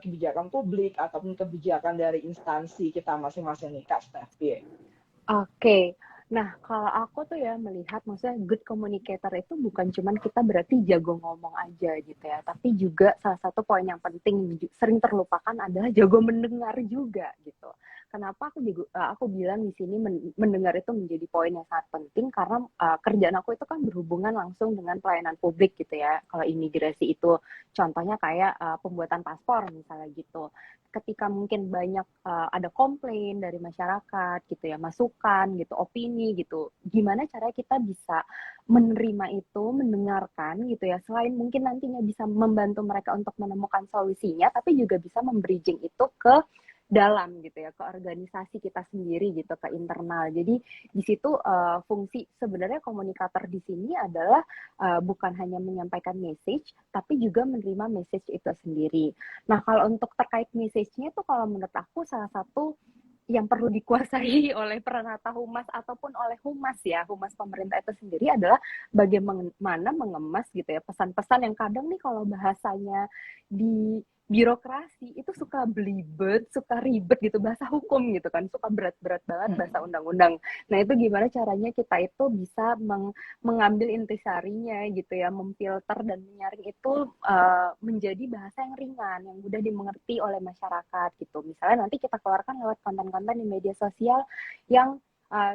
kebijakan publik ataupun kebijakan dari instansi kita masing-masing nih, Kak Steph. Yeah. Oke. Nah, kalau aku tuh ya melihat, maksudnya good communicator itu bukan cuman kita berarti jago ngomong aja gitu ya, tapi juga salah satu poin yang penting sering terlupakan adalah jago mendengar juga gitu. Kenapa aku bilang di sini mendengar itu menjadi poin yang sangat penting, karena kerjaan aku itu kan berhubungan langsung dengan pelayanan publik gitu ya. Kalau imigrasi itu contohnya kayak pembuatan paspor misalnya gitu. Ketika mungkin banyak ada komplain dari masyarakat gitu ya, masukan gitu, opini gitu, gimana caranya kita bisa menerima itu, mendengarkan gitu ya, selain mungkin nantinya bisa membantu mereka untuk menemukan solusinya, tapi juga bisa membridging itu ke dalam gitu ya, ke organisasi kita sendiri gitu, ke internal. Jadi di situ fungsi sebenarnya komunikator di sini adalah bukan hanya menyampaikan message, tapi juga menerima message itu sendiri. Nah, kalau untuk terkait message-nya tuh kalau menurut aku salah satu yang perlu dikuasai oleh peranata humas ataupun oleh humas ya, humas pemerintah itu sendiri adalah bagaimana mengemas gitu ya pesan-pesan yang kadang nih kalau bahasanya di birokrasi itu suka belibet, suka ribet gitu, bahasa hukum gitu kan, suka berat-berat banget bahasa undang-undang. Nah, itu gimana caranya kita itu bisa mengambil intisarinya gitu ya, memfilter dan menyaring itu menjadi bahasa yang ringan, yang mudah dimengerti oleh masyarakat gitu. Misalnya nanti kita keluarkan lewat konten-konten di media sosial yang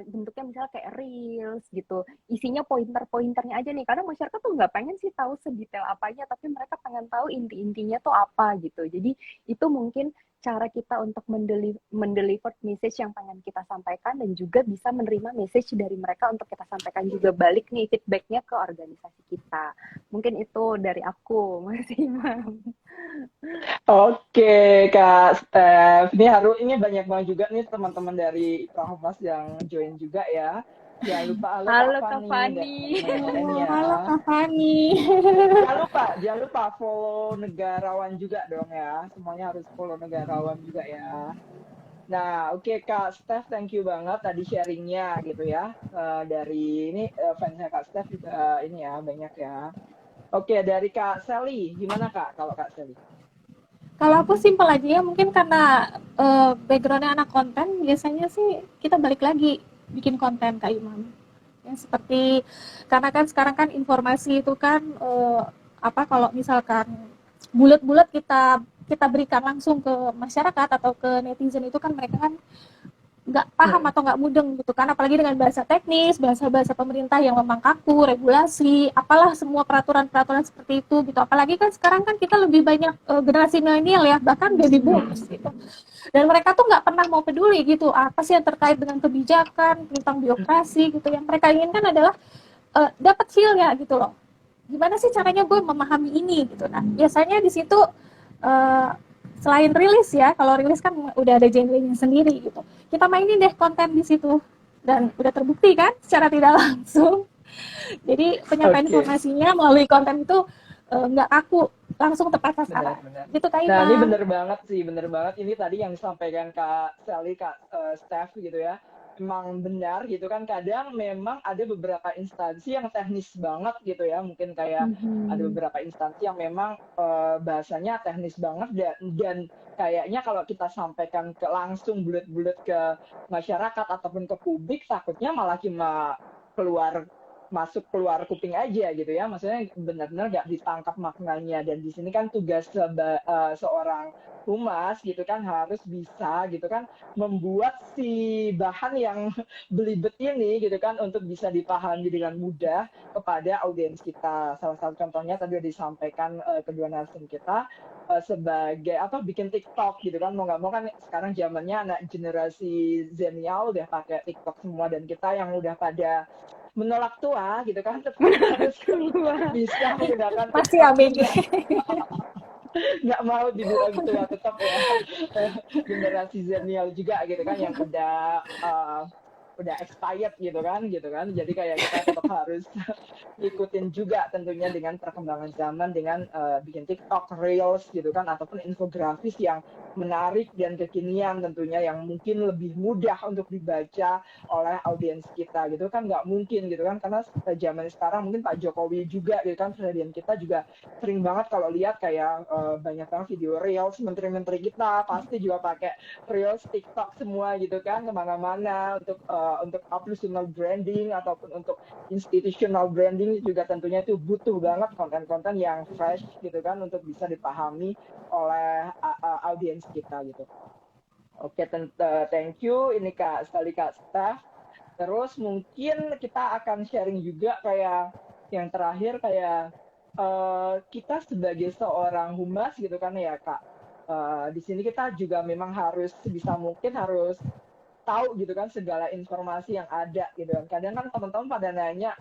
bentuknya misalnya kayak reels gitu, isinya pointer-pointernya aja nih, karena masyarakat tuh nggak pengen sih tahu sedetail apanya, tapi mereka pengen tahu inti-intinya tuh apa gitu. Jadi itu mungkin cara kita untuk mendeliver message yang pengen kita sampaikan, dan juga bisa menerima message dari mereka untuk kita sampaikan juga balik nih feedbacknya ke organisasi kita. Mungkin itu dari aku, Mas Imam. Oke, Kak Steph. Ini banyak banget juga nih teman-teman dari Ipra Humas yang join juga ya. Jangan lupa halo Kak Halo Kak Fani dan Fani. teman-teman yang lain Oh, ya. halo Kak Fani. Jangan lupa follow negarawan juga dong ya. Semuanya harus follow negarawan juga ya. Nah, oke Kak Steph, thank you banget tadi sharingnya gitu ya. Dari ini fansnya Kak Steph juga ini ya banyak ya. Oke, dari Kak Sally, gimana Kak kalau Kak Sally? Kalau aku simpel aja ya, mungkin karena backgroundnya anak konten, biasanya sih kita balik lagi bikin konten Kak Imam. Ya, seperti karena kan sekarang kan informasi itu kan apa kalau misalkan bulat-bulat kita kita berikan langsung ke masyarakat atau ke netizen itu kan mereka kan nggak paham Hmm, atau nggak mudeng gitu kan, apalagi dengan bahasa teknis, bahasa-bahasa pemerintah yang memang kaku, regulasi, apalah semua peraturan-peraturan seperti itu gitu. Apalagi kan sekarang kan kita lebih banyak generasi milenial ya, bahkan baby boomers gitu. Dan mereka tuh nggak pernah mau peduli gitu apa sih yang terkait dengan kebijakan tentang birokrasi gitu. Yang mereka inginkan adalah dapat feel-nya gitu loh. Gimana sih caranya gue memahami ini gitu. Nah, biasanya di situ uh, selain rilis ya, kalau rilis kan udah ada genrenya sendiri gitu. Kita mainin deh konten di situ dan udah terbukti kan secara tidak langsung. Jadi penyampaian oke. informasinya melalui konten itu nggak aku langsung tepat sasaran. Benar-benar. Gitu Kak Nah, ini Imam. benar banget sih, benar banget. Ini tadi yang disampaikan Kak Sally, Kak Steph gitu ya. Emang benar gitu kan, kadang memang ada beberapa instansi yang teknis banget gitu ya. Mungkin kayak ada Mhm. beberapa instansi yang memang bahasanya teknis banget dan kayaknya kalau kita sampaikan ke langsung bulat-bulat ke masyarakat ataupun ke publik, takutnya malah cuma keluar masuk keluar kuping aja gitu ya, maksudnya benar-benar nggak ditangkap maknanya. Dan di sini kan tugas seorang humas gitu kan harus bisa gitu kan membuat si bahan yang belibet ini gitu kan untuk bisa dipahami dengan mudah kepada audiens kita. Salah satu contohnya tadi udah disampaikan kedua narasum kita sebagai apa bikin TikTok gitu kan, mau nggak mau kan sekarang zamannya anak generasi Zenial udah pakai TikTok semua, dan kita yang udah pada menolak tua gitu kan tetap Menolak harus keluar. bisa menggunakan Masih TikTok ABG. juga, nggak mau dibilang tua tetap ya. Generasi Zenial juga gitu kan yang udah expired gitu kan, jadi kayak kita tetap harus ngikutin juga tentunya dengan perkembangan zaman dengan bikin TikTok, Reels gitu kan, ataupun infografis yang menarik dan kekinian tentunya yang mungkin lebih mudah untuk dibaca oleh audiens kita gitu kan. Nggak mungkin gitu kan, karena zaman sekarang mungkin Pak Jokowi juga gitu kan, presiden kita juga sering banget kalau lihat kayak banyak banget video Reels, menteri-menteri kita pasti juga pakai Reels, TikTok semua gitu kan kemana-mana untuk personal branding ataupun untuk institutional branding juga tentunya itu butuh banget konten-konten yang fresh gitu kan untuk bisa dipahami oleh audiens kita gitu. Oke, thank you ini Kak sekali Kak Steph. Terus mungkin kita akan sharing juga kayak yang terakhir kayak kita sebagai seorang humas gitu kan ya Kak. Di sini kita juga memang harus sebisa mungkin harus tahu gitu kan segala informasi yang ada gitu kan. Kadang kan teman-teman pada nanya,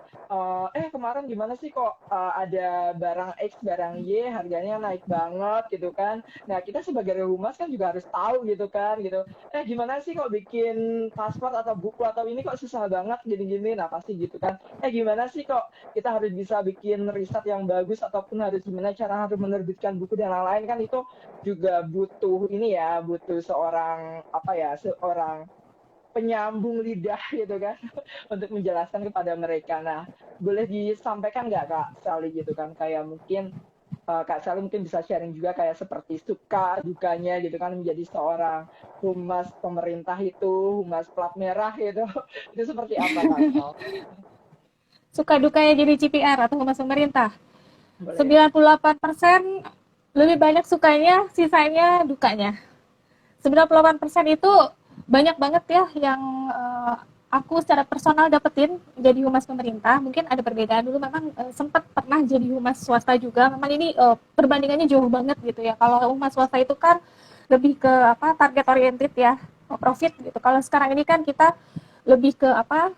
kemarin gimana sih kok ada barang X, barang Y harganya naik banget gitu kan. Nah kita sebagai humas kan juga harus tahu gitu kan gitu. Gimana sih kok bikin paspor atau buku atau ini kok susah banget gini-gini. Nah pasti gitu kan. Gimana sih kok kita harus bisa bikin riset yang bagus ataupun harus gimana cara harus menerbitkan buku dan lain-lain kan, itu juga butuh ini ya, butuh seorang apa ya, seorang penyambung lidah gitu kan untuk menjelaskan kepada mereka. Nah, boleh disampaikan nggak Kak Sally gitu kan, kayak mungkin Kak Sally mungkin bisa sharing juga kayak seperti suka dukanya gitu kan menjadi seorang humas pemerintah itu, humas plat merah gitu. Itu seperti apa Kak Sal? Suka dukanya jadi CPR atau humas pemerintah. Boleh. 98% lebih banyak sukanya, sisanya dukanya. 98% itu banyak banget ya yang aku secara personal dapetin jadi humas pemerintah. Mungkin ada perbedaan, dulu memang sempat pernah jadi humas swasta juga. Memang ini perbandingannya jauh banget gitu ya. Kalau humas swasta itu kan lebih ke apa, target oriented ya, profit gitu. Kalau sekarang ini kan kita lebih ke apa,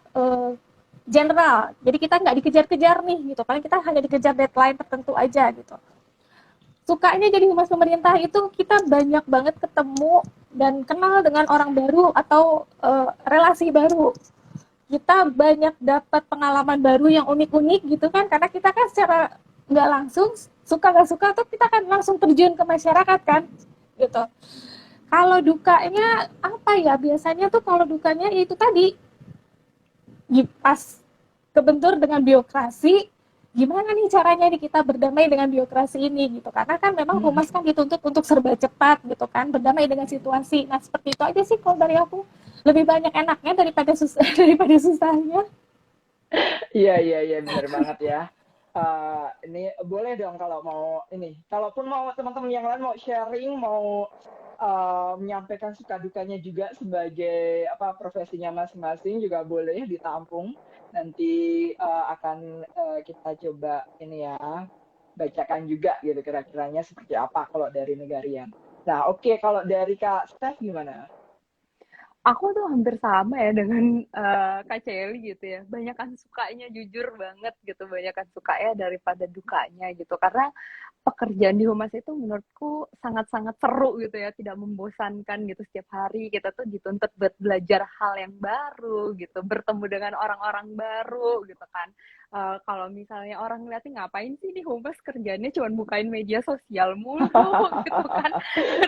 general. Jadi kita nggak dikejar-kejar nih gitu. Paling kita hanya dikejar deadline tertentu aja gitu. sukanya jadi humas pemerintah itu kita banyak banget ketemu dan kenal dengan orang baru atau relasi baru. Kita banyak dapat pengalaman baru yang unik-unik gitu kan, karena kita kan secara nggak langsung suka nggak suka tuh kita kan langsung terjun ke masyarakat kan gitu. Kalau dukanya apa ya, biasanya tuh kalau dukanya itu tadi pas kebentur dengan birokrasi, gimana nih caranya nih kita berdamai dengan birokrasi ini gitu, karena kan memang humas kan dituntut untuk serba cepat gitu kan, berdamai dengan situasi. Nah seperti itu aja sih kalau dari aku, lebih banyak enaknya daripada susah daripada susahnya. Iya, benar banget ya. Ini boleh dong kalau mau ini, kalaupun mau teman-teman yang lain mau sharing, mau menyampaikan suka dukanya juga sebagai apa profesinya masing-masing juga boleh ditampung. Nanti akan kita coba ini ya bacakan juga gitu kira-kiranya seperti apa kalau dari Negarian. Nah oke, kalau dari Kak Steph gimana? Aku tuh hampir sama ya dengan Kak Celi gitu ya. Banyakan sukanya jujur banget gitu, banyakan sukanya daripada dukanya gitu. Karena pekerjaan di humas itu menurutku sangat-sangat seru gitu ya, tidak membosankan gitu. Setiap hari kita tuh dituntut buat belajar hal yang baru gitu, bertemu dengan orang-orang baru gitu kan. Kalau misalnya orang ngeliatin ngapain sih di humas kerjanya cuma bukain media sosial mulu gitu kan,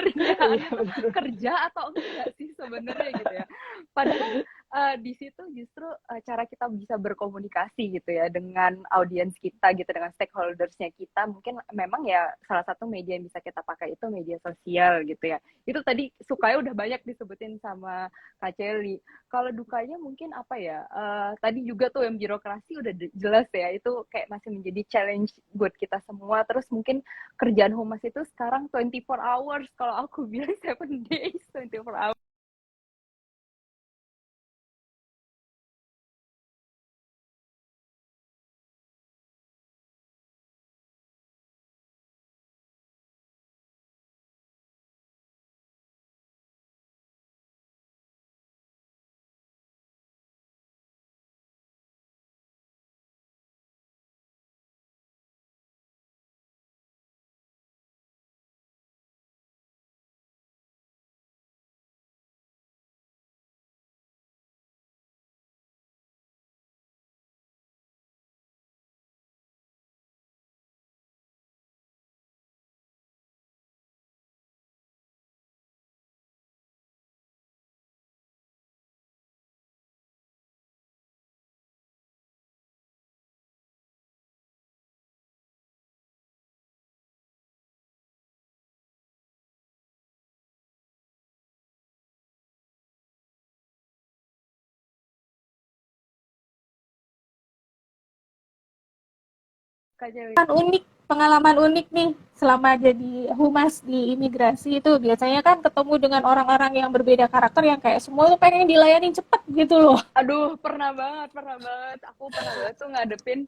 kerjaannya tuh kerja atau enggak sih sebenarnya gitu ya. Padahal di situ justru cara kita bisa berkomunikasi gitu ya dengan audiens kita gitu, dengan stakeholdersnya kita. Mungkin memang ya salah satu media yang bisa kita pakai itu media sosial gitu ya. Itu tadi sukanya udah banyak disebutin sama Kak Celi. Kalau dukanya mungkin apa ya, tadi juga tuh yang birokrasi udah jelas ya, itu kayak masih menjadi challenge buat kita semua. Terus mungkin kerjaan humas itu sekarang 24 hours, kalau aku bilang 7 days, 24 hours. Kak Celi. Kan unik, pengalaman unik nih selama jadi humas di imigrasi itu, biasanya kan ketemu dengan orang-orang yang berbeda karakter yang kayak semua tuh pengen dilayani cepet gitu loh. Aduh, pernah banget, pernah banget. Aku pernah banget tuh ngadepin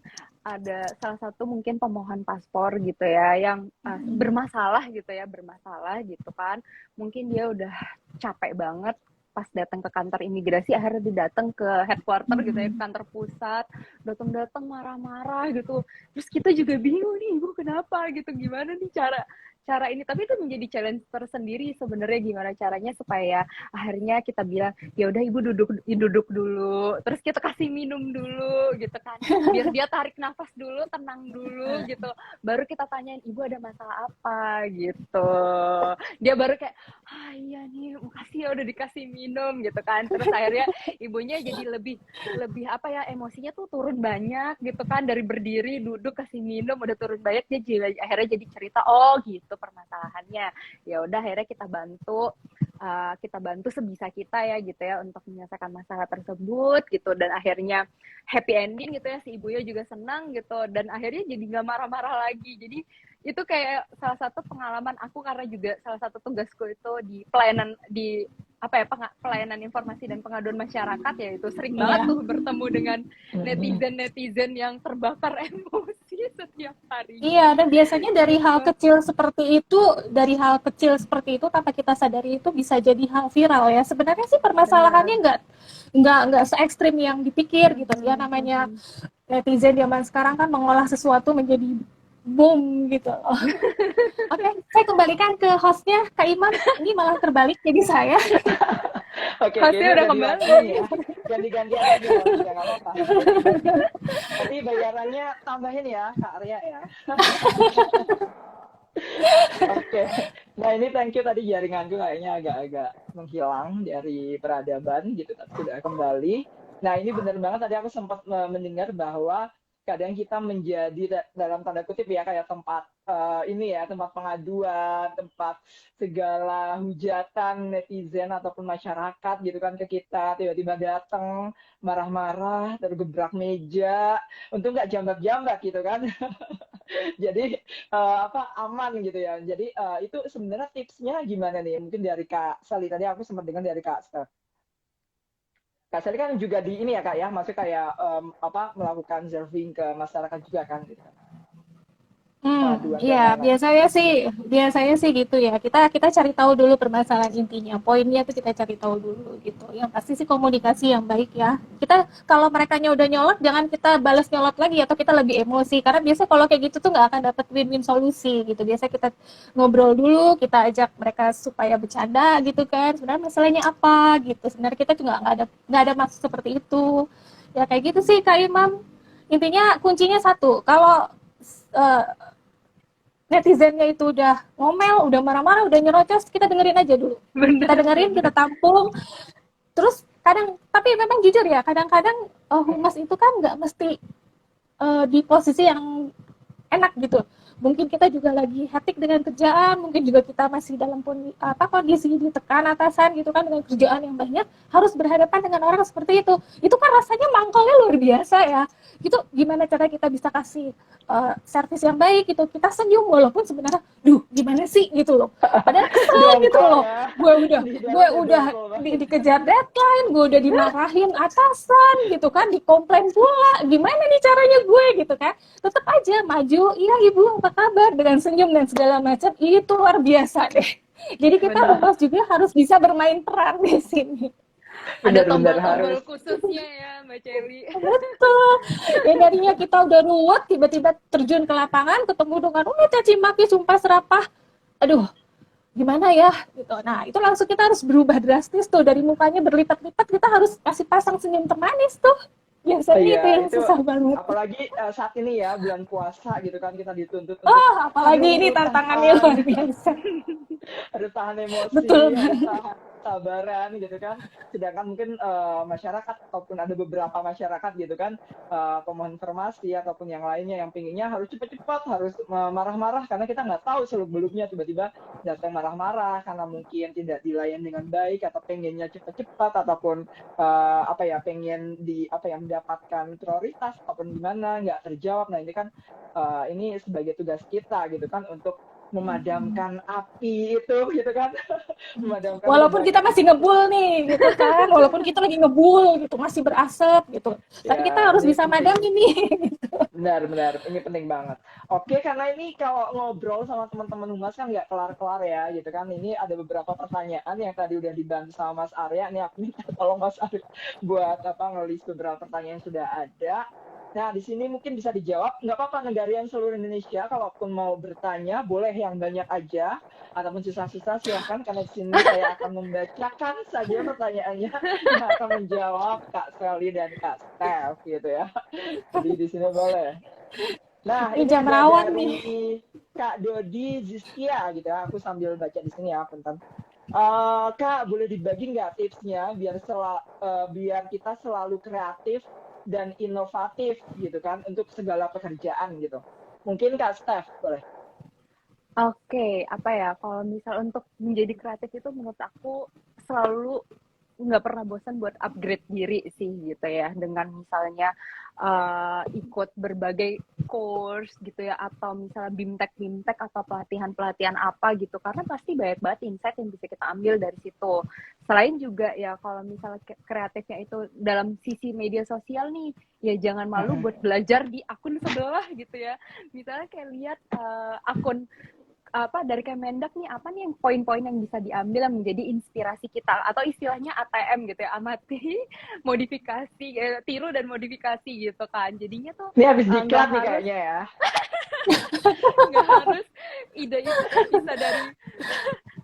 ada salah satu mungkin pemohon paspor gitu ya, yang bermasalah gitu ya, bermasalah gitu kan. Mungkin dia udah capek banget pas datang ke kantor imigrasi, akhirnya dia datang ke headquarter gitu ya, kantor pusat, datang-datang marah-marah gitu. Terus kita juga bingung nih, ibu kenapa gitu, gimana nih cara ini. Tapi itu menjadi challenge tersendiri sebenarnya, gimana caranya supaya akhirnya kita bilang ya udah ibu duduk dulu, terus kita kasih minum dulu gitu kan, biar dia tarik nafas dulu, tenang dulu gitu, baru kita tanyain ibu ada masalah apa gitu. Dia baru kayak iya nih makasih ya udah dikasih minum gitu kan. Terus akhirnya ibunya jadi lebih apa ya, emosinya tuh turun banyak gitu kan, dari berdiri duduk kasih minum udah turun banyak, dia akhirnya jadi cerita oh gitu permasalahannya. Ya udah akhirnya kita bantu sebisa kita ya gitu ya untuk menyelesaikan masalah tersebut gitu, dan akhirnya happy ending gitu ya, si ibunya juga senang gitu, dan akhirnya jadi nggak marah-marah lagi. Jadi itu kayak salah satu pengalaman aku, karena juga salah satu tugasku itu di pelayanan di apa ya, pelayanan informasi dan pengaduan masyarakat ya, itu sering banget tuh bertemu dengan netizen yang terbakar emosi setiap hari. Iya, dan biasanya dari hal kecil seperti itu tanpa kita sadari itu bisa jadi hal viral ya. Sebenarnya sih permasalahannya nggak se ekstrim yang dipikir gitu ya. Namanya netizen zaman sekarang kan mengolah sesuatu menjadi boom gitu loh. Oke, saya kembalikan ke hostnya Kak Imam. Ini malah terbalik jadi saya. Oke, Hostnya ini udah udah kembali. diwakilin ya. Ganti-gantian aja hostnya, nggak apa-apa. Tapi bayarannya tambahin ya, Kak Arya ya. Oke. Nah ini thank you tadi jaringanku kayaknya agak-agak menghilang dari peradaban gitu, tapi sudah kembali. Nah ini benar banget tadi aku sempat mendengar bahwa kadang kita menjadi dalam tanda kutip ya kayak tempat ini ya tempat pengaduan, tempat segala hujatan netizen ataupun masyarakat gitu kan ke kita tiba-tiba datang marah-marah tergebrak meja, untung nggak jambak-jambak gitu kan. Jadi apa aman gitu ya. Jadi itu sebenarnya tipsnya gimana nih? Mungkin dari Kak Sali tadi aku sempat dengar dari Kak Steph. Kak Sali kan juga di ini ya Kak ya, maksudnya kayak apa melakukan surving ke masyarakat juga kan gitu. Pengaduan dan Iya, lain-lain. biasanya sih gitu ya. Kita cari tahu dulu permasalahan intinya. Poinnya tuh kita cari tahu dulu gitu. Yang pasti sih komunikasi yang baik ya. Kita kalau mereka udah nyolot, jangan kita balas nyolot lagi atau kita lebih emosi. Karena biasa kalau kayak gitu tuh nggak akan dapat win-win solusi gitu. Biasa kita ngobrol dulu, kita ajak mereka supaya bercanda gitu kan. Sebenarnya masalahnya apa gitu. Sebenarnya kita juga nggak ada maksud seperti itu. Ya kayak gitu sih Kak Imam. Intinya kuncinya satu. Kalau eh, netizennya itu udah ngomel, udah marah-marah, udah nyerocos, kita dengerin aja dulu. Kita dengerin, kita tampung. Terus tapi memang jujur ya, kadang-kadang humas itu kan nggak mesti di posisi yang enak gitu. Mungkin kita juga lagi hektik dengan kerjaan, mungkin juga kita masih dalam kondisi ditekan atasan gitu kan dengan kerjaan yang banyak, harus berhadapan dengan orang seperti itu. Itu kan rasanya mangkalnya luar biasa ya. Itu gimana cara kita bisa kasih servis yang baik gitu. Kita senyum walaupun sebenarnya, gimana sih gitu loh. Padahal kesel gitu Dongkol loh. ya. Gue udah dikejar deadline, gue udah dimarahin atasan gitu kan, dikomplain pula. Gimana nih caranya gue gitu kan? Tetap aja maju, iya ibu apa kabar, dengan senyum dan segala macam. Itu luar biasa deh. Jadi kita harus juga harus bisa bermain peran di sini. Ada Benar-benar tombol-tombol harus. khususnya ya Mbak Celi. Betul. Ya darinya kita udah ruwet, tiba-tiba terjun ke lapangan, ketemu dengan caci maki, sumpah serapah. Aduh, gimana ya gitu. Nah itu langsung kita harus berubah drastis tuh, dari mukanya berlipat-lipat kita harus kasih pasang senyum termanis tuh. Biasanya itu yang susah banget. Apalagi saat ini ya bulan puasa gitu kan kita dituntut untuk apalagi ini tantangannya luar biasa. harus tahan emosi, Betul. harus tahan sabaran gitu kan. Sedangkan mungkin masyarakat ataupun ada beberapa masyarakat gitu kan pemohon informasi ataupun yang lainnya yang pinginnya harus cepat-cepat, harus marah-marah karena kita nggak tahu seluk-beluknya, tiba-tiba datang marah-marah karena mungkin tidak dilayani dengan baik atau pengennya cepat-cepat ataupun pengen mendapatkan prioritas ataupun gimana nggak terjawab. Nah ini kan ini sebagai tugas kita gitu kan untuk memadamkan api itu gitu kan. Memadamkan walaupun kita masih ngebul nih gitu kan, walaupun kita lagi ngebul gitu masih berasap gitu, tapi kita harus bisa madamin nih. Benar, ini penting banget. Oke, karena ini kalau ngobrol sama teman-teman humas kan nggak kelar-kelar ya gitu kan. Ini ada beberapa pertanyaan yang tadi udah dibantu sama Mas Arya. Ini aku minta tolong Mas Arya buat ngelis beberapa pertanyaan yang sudah ada. Nah, di sini mungkin bisa dijawab. Nggak apa-apa, negarawan seluruh Indonesia. Kalaupun mau bertanya, boleh yang banyak aja. Ataupun susah-susah, silahkan. Karena di sini saya akan membacakan saja pertanyaannya. Yang akan menjawab Kak Sally dan Kak Steph, gitu ya. Jadi di sini boleh. Nah, ini jam ada rawan dari nih. Kak Dodi Ziskia, gitu ya. Aku sambil baca di sini ya, punten. Kak, boleh dibagi nggak tipsnya biar kita selalu kreatif dan inovatif gitu kan untuk segala pekerjaan gitu. Mungkin Kak Steph boleh. Oke, apa ya, kalau misal untuk menjadi kreatif itu menurut aku selalu nggak pernah bosan buat upgrade diri sih gitu ya, dengan misalnya ikut berbagai course gitu ya, atau misalnya bimtek atau pelatihan apa gitu, karena pasti banyak banget insight yang bisa kita ambil dari situ. Selain juga ya kalau misalnya kreatifnya itu dalam sisi media sosial nih, ya jangan malu buat belajar di akun sebelah gitu ya. Misalnya kayak lihat akun dari Kemendak nih, apa nih yang poin-poin yang bisa diambil yang menjadi inspirasi kita, atau istilahnya ATM gitu ya, amati, modifikasi, tiru dan modifikasi gitu kan. Jadinya tuh ini habis diklat nih kayaknya ya. ide itu bisa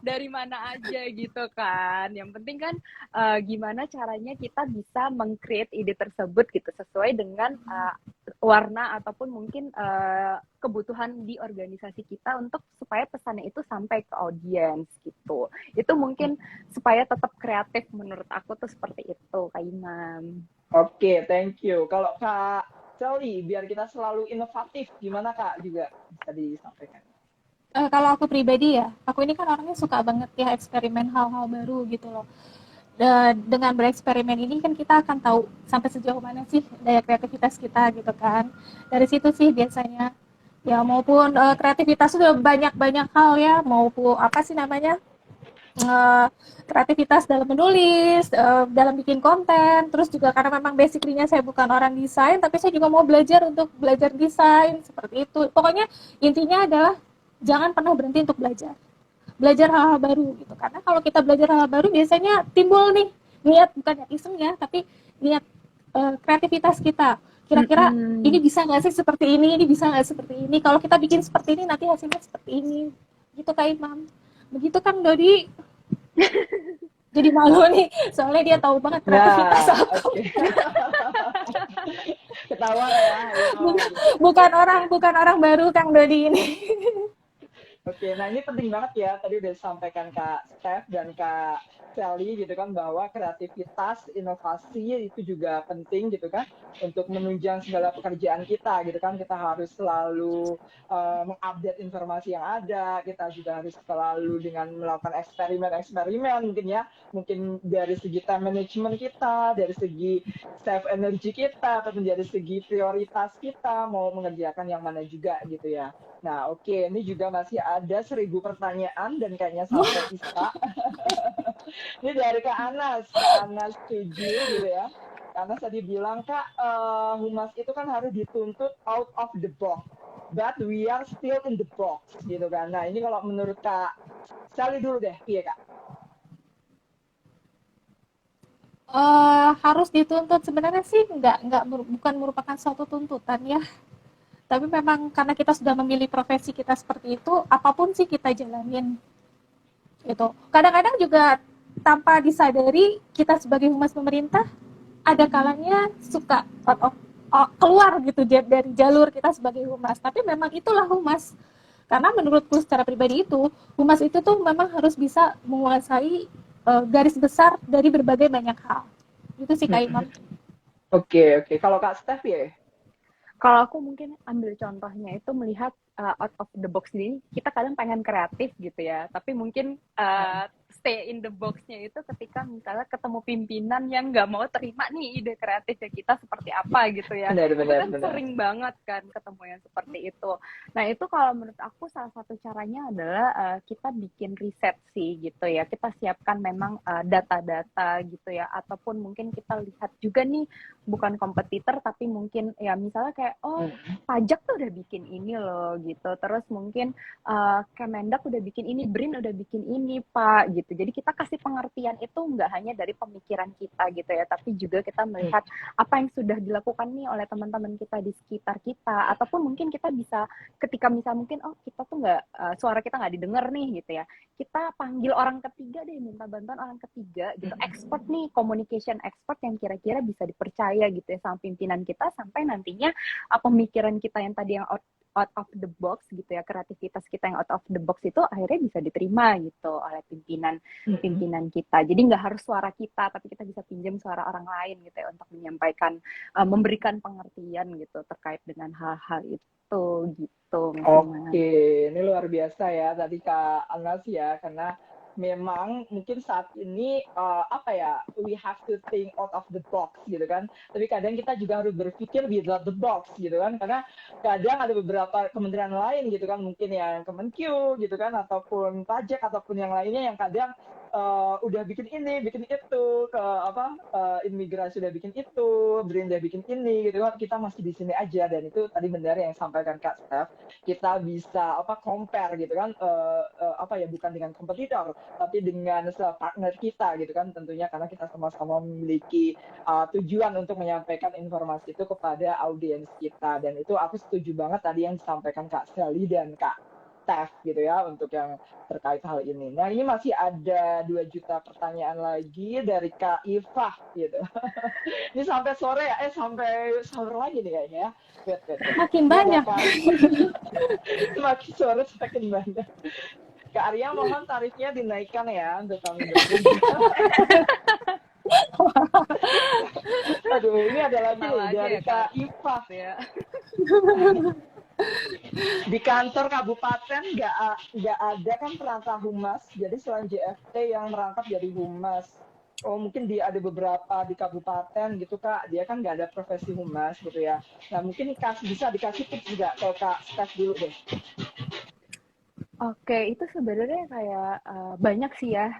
dari mana aja gitu kan. Yang penting kan gimana caranya kita bisa meng-create ide tersebut gitu sesuai dengan warna ataupun mungkin kebutuhan di organisasi kita untuk supaya pesannya itu sampai ke audiens gitu. Itu mungkin supaya tetap kreatif menurut aku tuh seperti itu, Kak Imam. Oke, thank you. Kalau Kak Sally, biar kita selalu inovatif, gimana Kak juga bisa disampaikan? Kalau aku pribadi ya, aku ini kan orangnya suka banget ya eksperimen hal-hal baru gitu loh. Dengan bereksperimen ini kan kita akan tahu sampai sejauh mana sih daya kreativitas kita gitu kan. Dari situ sih biasanya ya maupun kreativitas sudah banyak-banyak hal ya, maupun apa sih namanya, kreativitas dalam menulis, dalam bikin konten, terus juga karena memang basically-nya saya bukan orang desain, tapi saya juga mau belajar untuk belajar desain seperti itu. Pokoknya intinya adalah jangan pernah berhenti untuk belajar hal-hal baru gitu, karena kalau kita belajar hal-hal baru biasanya timbul nih niat, bukan iseng ya, tapi niat kreativitas kita, kira-kira ini bisa nggak sih seperti ini bisa nggak seperti ini, kalau kita bikin seperti ini nanti hasilnya seperti ini gitu Kak Imam. Begitu kan Dodi? Jadi malu nih soalnya dia tahu banget kreativitas aku. Oke. Ketawa ya. bukan orang baru Kang Dodi ini. Oke, nah ini penting banget ya, tadi udah disampaikan Kak Steph dan Kak Sally gitu kan, bahwa kreativitas, inovasi itu juga penting gitu kan, untuk menunjang segala pekerjaan kita gitu kan. Kita harus selalu mengupdate informasi yang ada, kita juga harus selalu dengan melakukan eksperimen mungkin ya, mungkin dari segi time management kita, dari segi save energy kita, ataupun dari segi prioritas kita mau mengerjakan yang mana juga gitu ya. Nah, oke, ini juga masih ada 1000 pertanyaan dan kayaknya sampai bisa. Ini dari Kak Anas. Kak Anas setuju gitu ya. Kak Anas tadi bilang, Kak, humas itu kan harus dituntut out of the box. But we are still in the box gitu kan. Nah, ini kalau menurut Kak Sally dulu deh, iya Kak. Harus dituntut sebenarnya sih bukan merupakan suatu tuntutan ya, tapi memang karena kita sudah memilih profesi kita seperti itu, apapun sih kita jalanin gitu. Kadang-kadang juga tanpa disadari kita sebagai humas pemerintah ada kalanya suka keluar gitu dari jalur kita sebagai humas, tapi memang itulah humas. Karena menurutku secara pribadi itu humas itu tuh memang harus bisa menguasai garis besar dari berbagai banyak hal. Itu sih Kak Imam. Oke. Kalau Kak Steph ya? Kalau aku mungkin ambil contohnya itu melihat out of the box ini, kita kadang pengen kreatif gitu ya, tapi mungkin stay in the box-nya itu ketika misalnya ketemu pimpinan yang nggak mau terima nih ide kreatifnya kita seperti apa gitu ya. Benar. Sering banget kan ketemu yang seperti itu. Nah itu kalau menurut aku salah satu caranya adalah kita bikin riset sih gitu ya. Kita siapkan memang data-data gitu ya, ataupun mungkin kita lihat juga nih bukan kompetitor tapi mungkin ya misalnya kayak pajak tuh udah bikin ini loh gitu, terus mungkin Kemendak udah bikin ini, BRIN udah bikin ini Pak gitu. Jadi kita kasih pengertian itu nggak hanya dari pemikiran kita gitu ya, tapi juga kita melihat apa yang sudah dilakukan nih oleh teman-teman kita di sekitar kita, ataupun mungkin kita bisa ketika misal mungkin kita tuh nggak suara kita nggak didengar nih gitu ya, kita panggil orang ketiga deh, minta bantuan orang ketiga gitu, expert nih, communication expert yang kira-kira bisa dipercaya gitu ya sama pimpinan kita, sampai nantinya pemikiran kita yang tadi yang out of the box gitu ya, kreativitas kita yang out of the box itu akhirnya bisa diterima gitu oleh pimpinan kita. Jadi nggak harus suara kita, tapi kita bisa pinjam suara orang lain gitu ya untuk menyampaikan, memberikan pengertian gitu terkait dengan hal-hal itu gitu. Oke, ini luar biasa ya tadi Kak Anas ya, karena memang mungkin saat ini we have to think out of the box gitu kan, tapi kadang kita juga harus berpikir without the box gitu kan, karena kadang ada beberapa kementerian lain gitu kan, mungkin yang Kemenq gitu kan, ataupun pajak ataupun yang lainnya yang kadang udah bikin ini, bikin itu, imigrasi udah bikin itu, BRIN udah bikin ini gitu kan, kita masih di sini aja. Dan itu tadi benar yang disampaikan Kak Steph, kita bisa compare gitu kan, bukan dengan kompetitor tapi dengan partner kita gitu kan, tentunya karena kita sama-sama memiliki tujuan untuk menyampaikan informasi itu kepada audiens kita. Dan itu aku setuju banget tadi yang disampaikan Kak Sally dan Kak Steph gitu ya untuk yang terkait hal ini. Nah ini masih ada 2 juta pertanyaan lagi dari Kak Ifah gitu. Ini sampai sore ya, sampai sahur lagi nih kayaknya ya. Wait. Makin Ini ada banyak. Kak, semakin sore semakin banyak. Kak Arya mohon tarifnya dinaikkan ya untuk kami bertiga. Aduh, ini ada lagi Kenal nih aja dari ya, Kak Kak. Ifah. Ya. Di kantor kabupaten nggak ada kan perangkat humas, jadi selain JFT yang merangkap jadi humas. Oh mungkin ada beberapa di kabupaten gitu Kak, dia kan nggak ada profesi humas gitu ya. Nah mungkin bisa dikasih tips juga ke Kak Steph dulu deh. Oke, itu sebenarnya kayak banyak sih ya,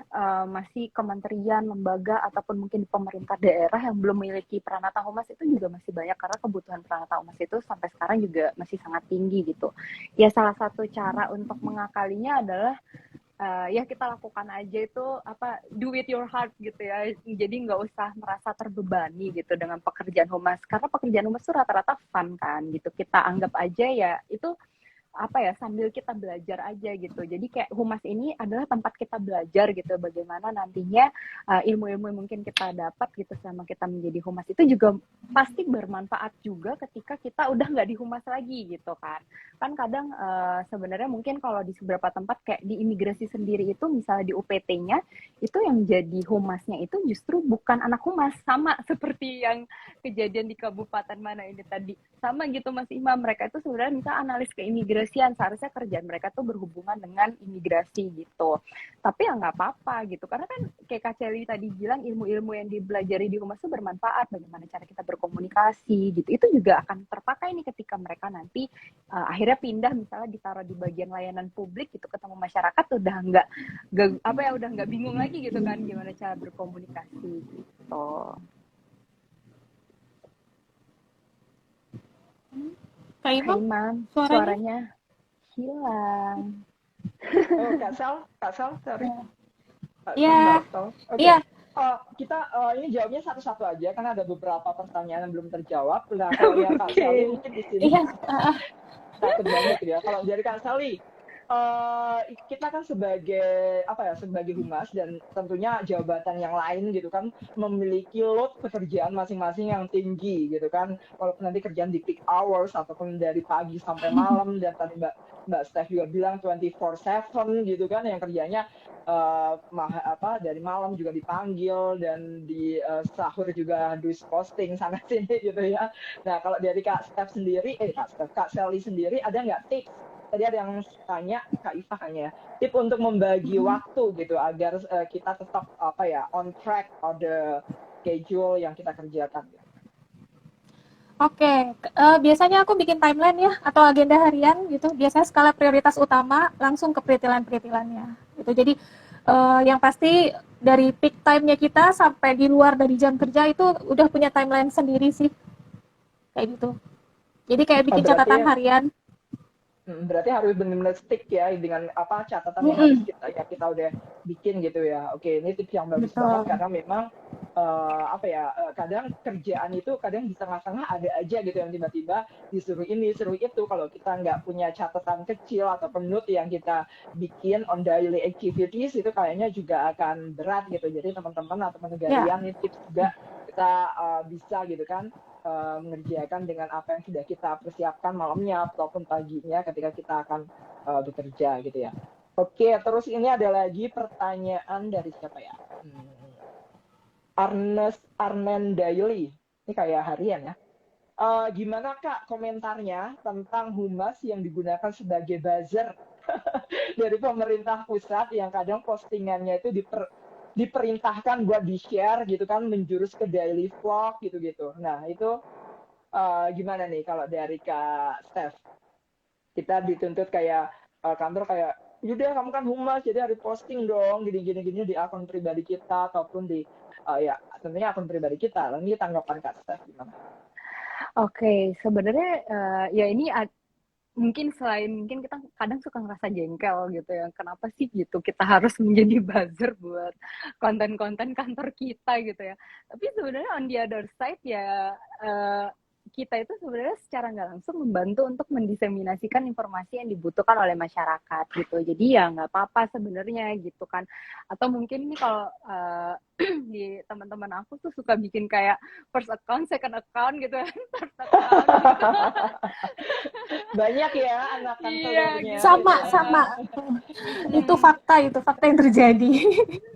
masih kementerian, lembaga, ataupun mungkin pemerintah daerah yang belum memiliki Pranata Humas itu juga masih banyak karena kebutuhan Pranata Humas itu sampai sekarang juga masih sangat tinggi gitu. Ya salah satu cara untuk mengakalinya adalah ya kita lakukan aja itu do with your heart gitu ya. Jadi nggak usah merasa terbebani gitu dengan pekerjaan humas karena pekerjaan humas itu rata-rata fun kan gitu. Kita anggap aja ya itu sambil kita belajar aja gitu. Jadi kayak humas ini adalah tempat kita belajar gitu bagaimana nantinya ilmu-ilmu yang mungkin kita dapat gitu selama kita menjadi humas itu juga pasti bermanfaat juga ketika kita udah nggak di humas lagi gitu kan. Kan kadang sebenarnya mungkin kalau di beberapa tempat kayak di imigrasi sendiri itu misalnya di UPT-nya itu yang jadi humasnya itu justru bukan anak humas, sama seperti yang kejadian di kabupaten mana ini tadi. Sama gitu Mas Imam, mereka itu sebenarnya misal analis keimigrasian, seharusnya kerjaan mereka tuh berhubungan dengan imigrasi gitu. Tapi ya nggak apa-apa gitu, karena kan kayak Kak Celi tadi bilang ilmu-ilmu yang dipelajari di humas itu bermanfaat, bagaimana cara kita berkomunikasi gitu. Itu juga akan terpakai nih ketika mereka nanti akhirnya pindah misalnya ditaruh di bagian layanan publik gitu, ketemu masyarakat udah udah nggak bingung lagi gitu kan gimana cara berkomunikasi gitu. Kak Kak Imam, Imam, suaranya? suaranya hilang. Oh Kak Sal, sorry. Iya, Oke. iya. Kita ini jawabnya satu-satu aja karena ada beberapa pertanyaan yang belum terjawab. Nah kalau yang Kak Sally mungkin di sini Iya. takut banget gitu ya. Kalau dari Kak Sally, kita kan sebagai humas dan tentunya jabatan yang lain gitu kan memiliki load pekerjaan masing-masing yang tinggi gitu kan. Walaupun nanti kerjaan di peak hours ataupun dari pagi sampai malam dan tadi Mbak Steph juga bilang 24/7 gitu kan yang kerjanya dari malam juga dipanggil dan di sahur juga harus posting sana sini gitu ya. Nah kalau dari Kak Sally sendiri ada nggak tips? Tadi ada yang tanya Kak Iva kayaknya tip untuk membagi waktu gitu agar kita tetap on track on the schedule yang kita kerjakan. Oke, biasanya aku bikin timeline ya atau agenda harian gitu. Biasanya skala prioritas utama langsung ke peritilan-peritilannya. Gitu. Jadi yang pasti dari peak time-nya kita sampai di luar dari jam kerja itu udah punya timeline sendiri sih. Kayak gitu. Jadi kayak bikin catatan harian. Berarti harus benar-benar stick ya dengan catatan yang harus kita udah bikin gitu ya. Oke, ini tips yang bagus banget karena memang kadang kerjaan itu kadang di tengah-tengah ada aja gitu yang tiba-tiba disuruh ini, suruh itu. Kalau kita nggak punya catatan kecil atau note yang kita bikin on daily activities itu kayaknya juga akan berat gitu. Jadi teman-teman atau penegarian ini tips juga kita bisa gitu kan mengerjakan dengan apa yang sudah kita persiapkan malamnya ataupun paginya ketika kita akan bekerja gitu ya. Oke, terus ini ada lagi pertanyaan dari siapa ya? Arnen Daily. Ini kayak harian ya. Gimana Kak komentarnya tentang humas yang digunakan sebagai buzzer dari pemerintah pusat yang kadang postingannya itu diperintahkan buat di-share gitu kan, menjurus ke daily vlog gitu-gitu. Nah, itu gimana nih kalau dari Kak Steph? Kita dituntut kayak kantor kayak, yaudah kamu kan humas, jadi harus posting dong, gini-gini di akun pribadi kita, ataupun di, tentunya akun pribadi kita. Lalu tanggapan Kak Steph gimana? Oke, sebenarnya ya ini mungkin kita kadang suka ngerasa jengkel gitu ya, kenapa sih gitu kita harus menjadi buzzer buat konten-konten kantor kita gitu ya. Tapi sebenarnya on the other side ya kita itu sebenarnya secara nggak langsung membantu untuk mendiseminasikan informasi yang dibutuhkan oleh masyarakat gitu. Jadi ya nggak apa-apa sebenarnya gitu kan. Atau mungkin nih kalau di teman-teman aku tuh suka bikin kayak first account, second account gitu kan, third account gitu. Banyak ya anak-anak Iya telurnya gitu Sama, gitu. sama. Itu kan. fakta yang terjadi.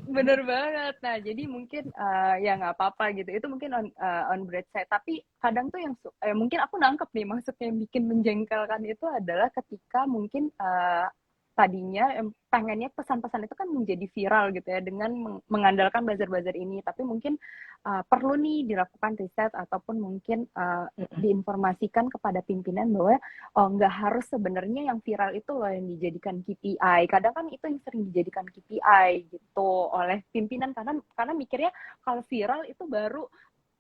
Bener banget. Nah, jadi mungkin ya nggak apa-apa gitu. Itu mungkin on brand saya. Tapi kadang tuh yang mungkin aku nangkep nih maksudnya yang bikin menjengkelkan itu adalah ketika mungkin tadinya pengennya pesan-pesan itu kan menjadi viral gitu ya dengan mengandalkan buzzer-buzzer ini. Tapi mungkin perlu nih dilakukan riset ataupun mungkin diinformasikan kepada pimpinan bahwa oh, nggak harus sebenarnya yang viral itu loh yang dijadikan KPI. Kadang kan itu yang sering dijadikan KPI gitu oleh pimpinan karena mikirnya kalau viral itu baru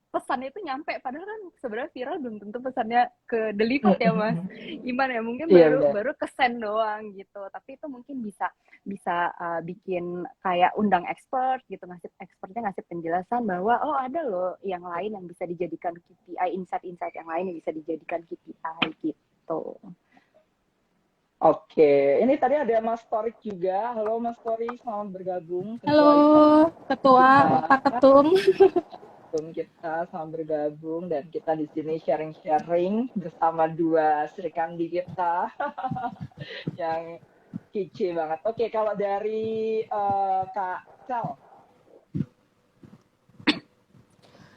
pesannya itu nyampe, padahal kan sebenarnya viral belum tentu pesannya ke delivered ya Mas Iman ya, mungkin Iya, baru kesen doang gitu. Tapi itu mungkin bisa bikin kayak undang expert gitu, expertnya ngasih penjelasan bahwa oh ada loh yang lain yang bisa dijadikan KPI, insight yang lain yang bisa dijadikan KPI gitu. Oke, ini tadi ada Mas Torik juga. Halo Mas Torik, selamat bergabung. Halo, Ketua, Pak Ketum. Kita selamat bergabung dan kita di sini sharing-sharing bersama dua Sri Kandi kita yang kece banget. Oke, kalau dari Kak Sal.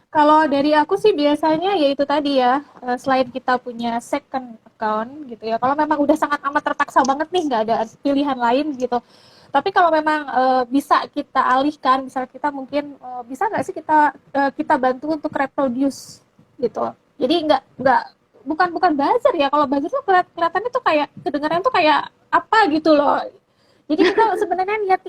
Kalau dari aku sih biasanya ya itu tadi ya, selain kita punya second account gitu ya, kalau memang udah sangat amat terpaksa banget nih, nggak ada pilihan lain gitu. Tapi kalau memang bisa kita alihkan, misalnya kita mungkin bisa nggak sih kita bantu untuk reproduce gitu. Jadi bukan buzzer ya. Kalau buzzer tuh kelihatannya tuh kayak kedengaran tuh kayak apa gitu loh. Jadi kita sebenarnya niat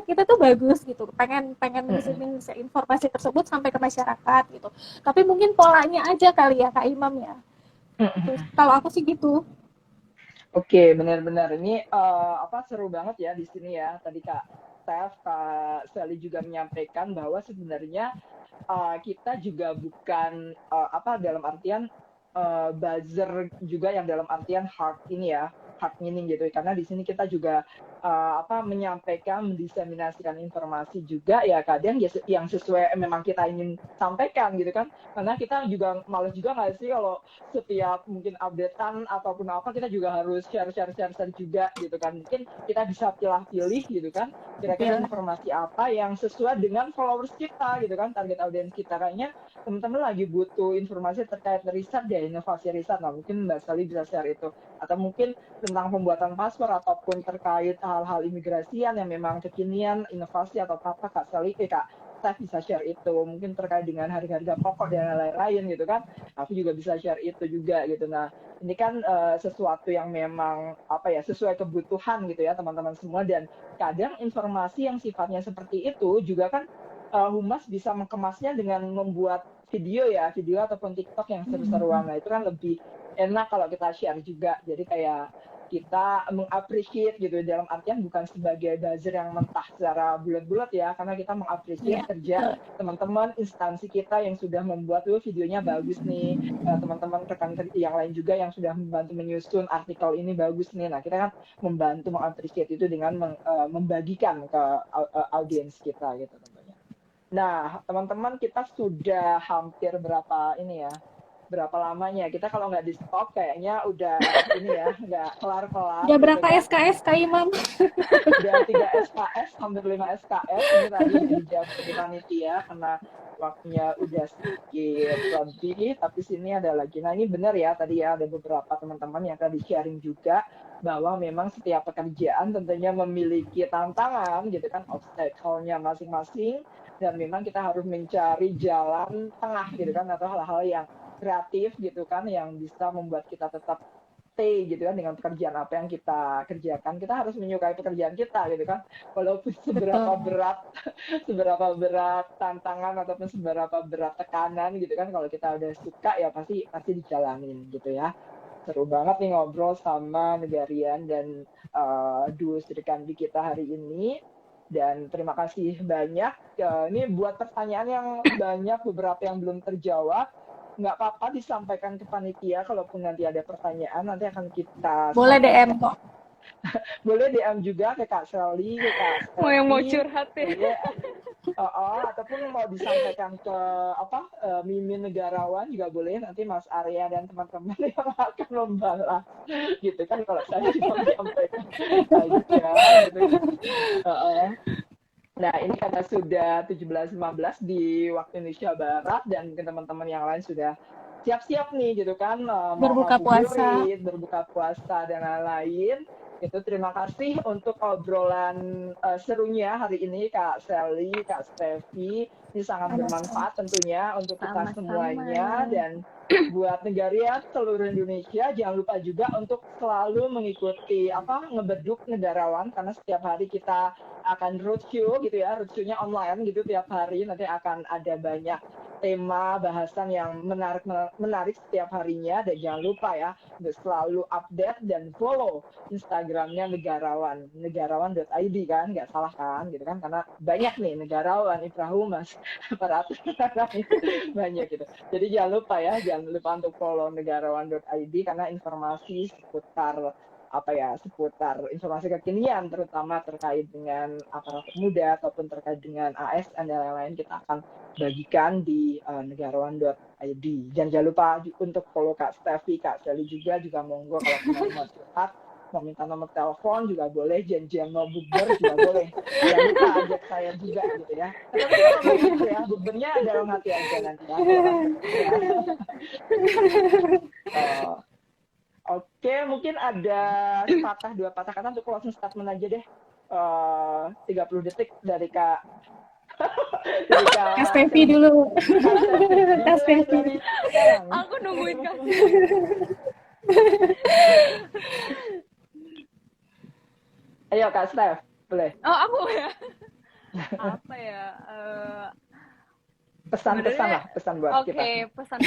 kita tuh bagus gitu, pengen mendiseminasi informasi tersebut sampai ke masyarakat gitu. Tapi mungkin polanya aja kali ya Kak Imam ya. Kalau aku sih gitu. Oke, benar-benar ini seru banget ya di sini ya. Tadi Kak Sally juga menyampaikan bahwa sebenarnya kita juga bukan dalam artian buzzer juga yang dalam artian hard meaning gitu. Karena di sini kita juga menyampaikan, mendiseminasikan informasi juga ya kadang yang sesuai memang kita ingin sampaikan gitu kan. Karena kita juga males juga nggak sih kalau setiap mungkin updatean ataupun apa kita juga harus share juga gitu kan. Mungkin kita bisa pilih gitu kan kira-kira informasi apa yang sesuai dengan followers kita gitu kan, target audiens kita. Kayaknya teman-teman lagi butuh informasi terkait riset ya, inovasi riset. Nah mungkin Mbak Sally bisa share itu, atau mungkin tentang pembuatan paspor ataupun terkait hal-hal imigrasian yang memang kekinian, inovasi atau apa Kak Sally, Kak Steph bisa share itu, mungkin terkait dengan harga-harga pokok dan lain-lain gitu kan. Aku juga bisa share itu juga gitu. Nah ini kan sesuatu yang memang sesuai kebutuhan gitu ya teman-teman semua, dan kadang informasi yang sifatnya seperti itu juga kan Humas bisa mengemasnya dengan membuat video ataupun TikTok yang seru-seruan. Nah itu kan lebih enak kalau kita share juga, jadi kayak kita mengapresiasi gitu, dalam artian bukan sebagai buzzer yang mentah secara bulat-bulat ya, karena kita mengapresiasi kerja teman-teman instansi kita yang sudah membuat videonya bagus nih, teman-teman rekan yang lain juga yang sudah membantu menyusun artikel ini bagus nih. Nah kita kan membantu mengapresiasi itu dengan membagikan ke audiens kita gitu tentunya. Nah teman-teman, kita sudah hampir berapa lamanya kita kalau nggak di stop kayaknya udah nggak kelar Udah berapa gitu kan. SKS Kak Imam? Udah 3 SKS, hampir 5 SKS ini tadi dijawab dari panitia karena waktunya udah sedikit lebih, tapi sini ada lagi. Nah ini benar ya, tadi ya ada beberapa teman-teman yang tadi sharing juga bahwa memang setiap pekerjaan tentunya memiliki tantangan gitu kan, obstacle-nya masing-masing, dan memang kita harus mencari jalan tengah gitu kan, atau hal-hal yang kreatif gitu kan yang bisa membuat kita tetap stay gitu kan dengan pekerjaan apa yang kita kerjakan. Kita harus menyukai pekerjaan kita gitu kan, walaupun seberapa berat tantangan ataupun seberapa berat tekanan gitu kan, kalau kita udah suka ya pasti dijalanin gitu ya. Seru banget nih ngobrol sama Negarian dan duo Sri Kandi kita hari ini. Dan terima kasih banyak. Ini buat pertanyaan yang banyak, beberapa yang belum terjawab. nggak apa-apa disampaikan ke panitia, kalaupun nanti ada pertanyaan nanti akan kita Boleh DM sampaikan. kok. Boleh DM juga ke Kak Sally, ke Kak Mau yang mau Steffi, curhat ya. boleh. Ataupun mau disampaikan ke Mimin Negarawan juga boleh, nanti Mas Arya dan teman-teman yang akan membalas gitu kan, kalau saya cuma menyampaikan aja gitu. Nah, ini karena sudah 17.15 di waktu Indonesia Barat dan teman-teman yang lain sudah siap-siap nih gitu kan, mau Berbuka puasa. ngabuburit, berbuka puasa dan lain-lain. Itu terima kasih untuk obrolan serunya hari ini Kak Sally, Kak Steffi. Ini sangat bermanfaat tentunya untuk kita semuanya, dan buat negara seluruh Indonesia jangan lupa juga untuk selalu mengikuti ngebeduk negarawan, karena setiap hari kita akan roadshow gitu ya, roadshow-nya online gitu tiap hari, nanti akan ada banyak tema bahasan yang menarik setiap harinya, dan jangan lupa ya untuk selalu update dan follow Instagramnya negarawan.id kan, nggak salah kan gitu kan, karena banyak nih negarawan, Iprahumas, aparatur banyak gitu. Jadi jangan lupa untuk follow negarawan.id, karena informasi seputar informasi kekinian terutama terkait dengan aparatur muda ataupun terkait dengan ASN dan lain-lain kita akan bagikan di negarawan.id. Dan jangan lupa untuk follow Kak Steffi, Kak Sally juga monggo, kalau mau curhat, mau minta nomor telepon juga boleh, janjian mau bukber juga boleh. Jangan lupa ajak saya juga gitu ya. Tapi kalau mau bukber ya, bukbernya dalam hati aja nanti ya. Oke, mungkin ada dua patah kata untuk closing statement aja deh. 30 detik dari Kak Steffi dulu. Kak Steffi. Aku nungguin Kak. Ayo Kak Steph, boleh. Oh, aku ya. Apa ya? Pesan buat kita. Oke, pesan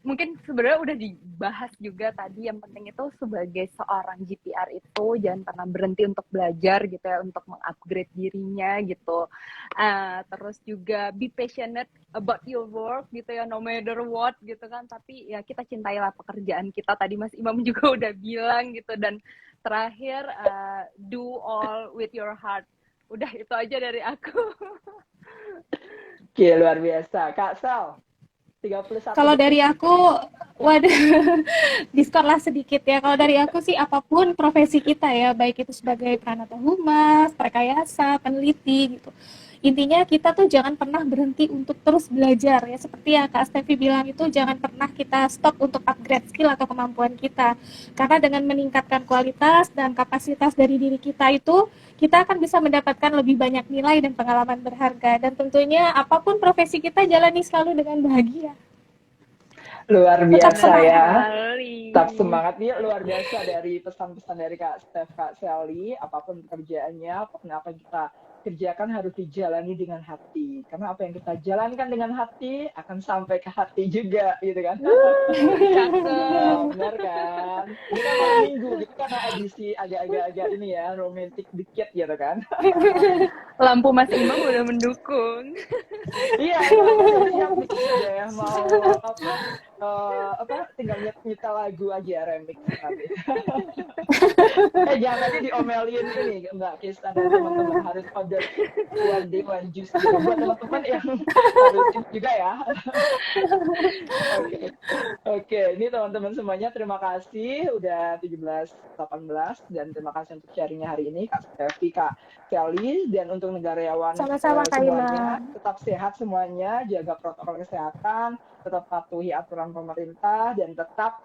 mungkin sebenarnya udah dibahas juga tadi. Yang penting itu sebagai seorang GPR itu jangan pernah berhenti untuk belajar gitu ya, untuk mengupgrade dirinya gitu. Terus juga be passionate about your work gitu ya, no matter what gitu kan. Tapi ya kita cintailah pekerjaan kita. Tadi Mas Imam juga udah bilang gitu. Dan terakhir do all with your heart. Udah itu aja dari aku. Oke, luar biasa. Kak Sal, 31. Kalau dari aku, waduh, diskon lah sedikit ya. Kalau dari aku sih apapun profesi kita ya, baik itu sebagai pranata humas, rekayasa, peneliti gitu. Intinya kita tuh jangan pernah berhenti untuk terus belajar ya. Seperti yang Kak Steffi bilang itu, jangan pernah kita stop untuk upgrade skill atau kemampuan kita. Karena dengan meningkatkan kualitas dan kapasitas dari diri kita itu, kita akan bisa mendapatkan lebih banyak nilai dan pengalaman berharga. Dan tentunya apapun profesi kita jalani selalu dengan bahagia. Luar biasa ya. Tetap semangat nih, luar biasa dari pesan-pesan dari Kak Steph, Kak Sally. Apapun pekerjaannya, apapun apa kita kerjakan harus dijalani dengan hati. Karena apa yang kita jalankan dengan hati akan sampai ke hati juga, gitu kan? Benar kan? Ini kan malam minggu, gitu kan edisi agak-agak ini ya, romantis dikit gitu kan? Lampu Mas Imam udah mendukung. Iya, siap ya, mau tinggal nyetel lagu aja, remix nanti. Jangan nanti diomelin ini, Mbak Kisah dan teman-teman harus order one day one juice gitu. Buat teman-teman yang harus juga ya. Oke, ini teman-teman semuanya terima kasih udah 17-18 dan terima kasih untuk sharingnya hari ini Kak Steffi, Kak Sally, dan untuk negarawan Sama-sama, semuanya tetap sehat semuanya, jaga protokol kesehatan, tetap patuhi aturan pemerintah dan tetap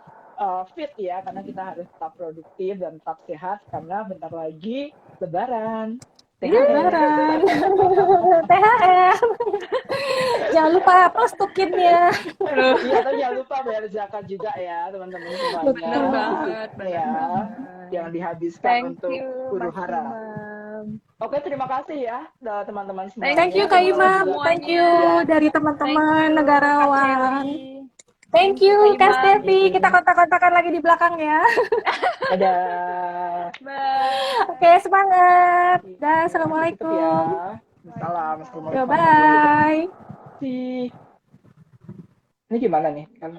fit ya, karena kita harus tetap produktif dan tetap sehat karena bentar lagi Lebaran. Lebaran. THR. Jangan lupa postukinnya. Iya, tapi jangan lupa bayar zakat juga ya teman-teman semuanya. Benar banget ya. Jangan dihabiskan untuk huru hara. Oke, terima kasih ya teman-teman semua. Thank you Kak Imam. Thank you dari teman-teman negarawan. Thank you Kak Steffi. Kita kontak-kontakan lagi di belakang ya. Dadah. Bye. Oke, semangat. Dah, assalamualaikum. Salam. Bye. See. Ini gimana nih? Kan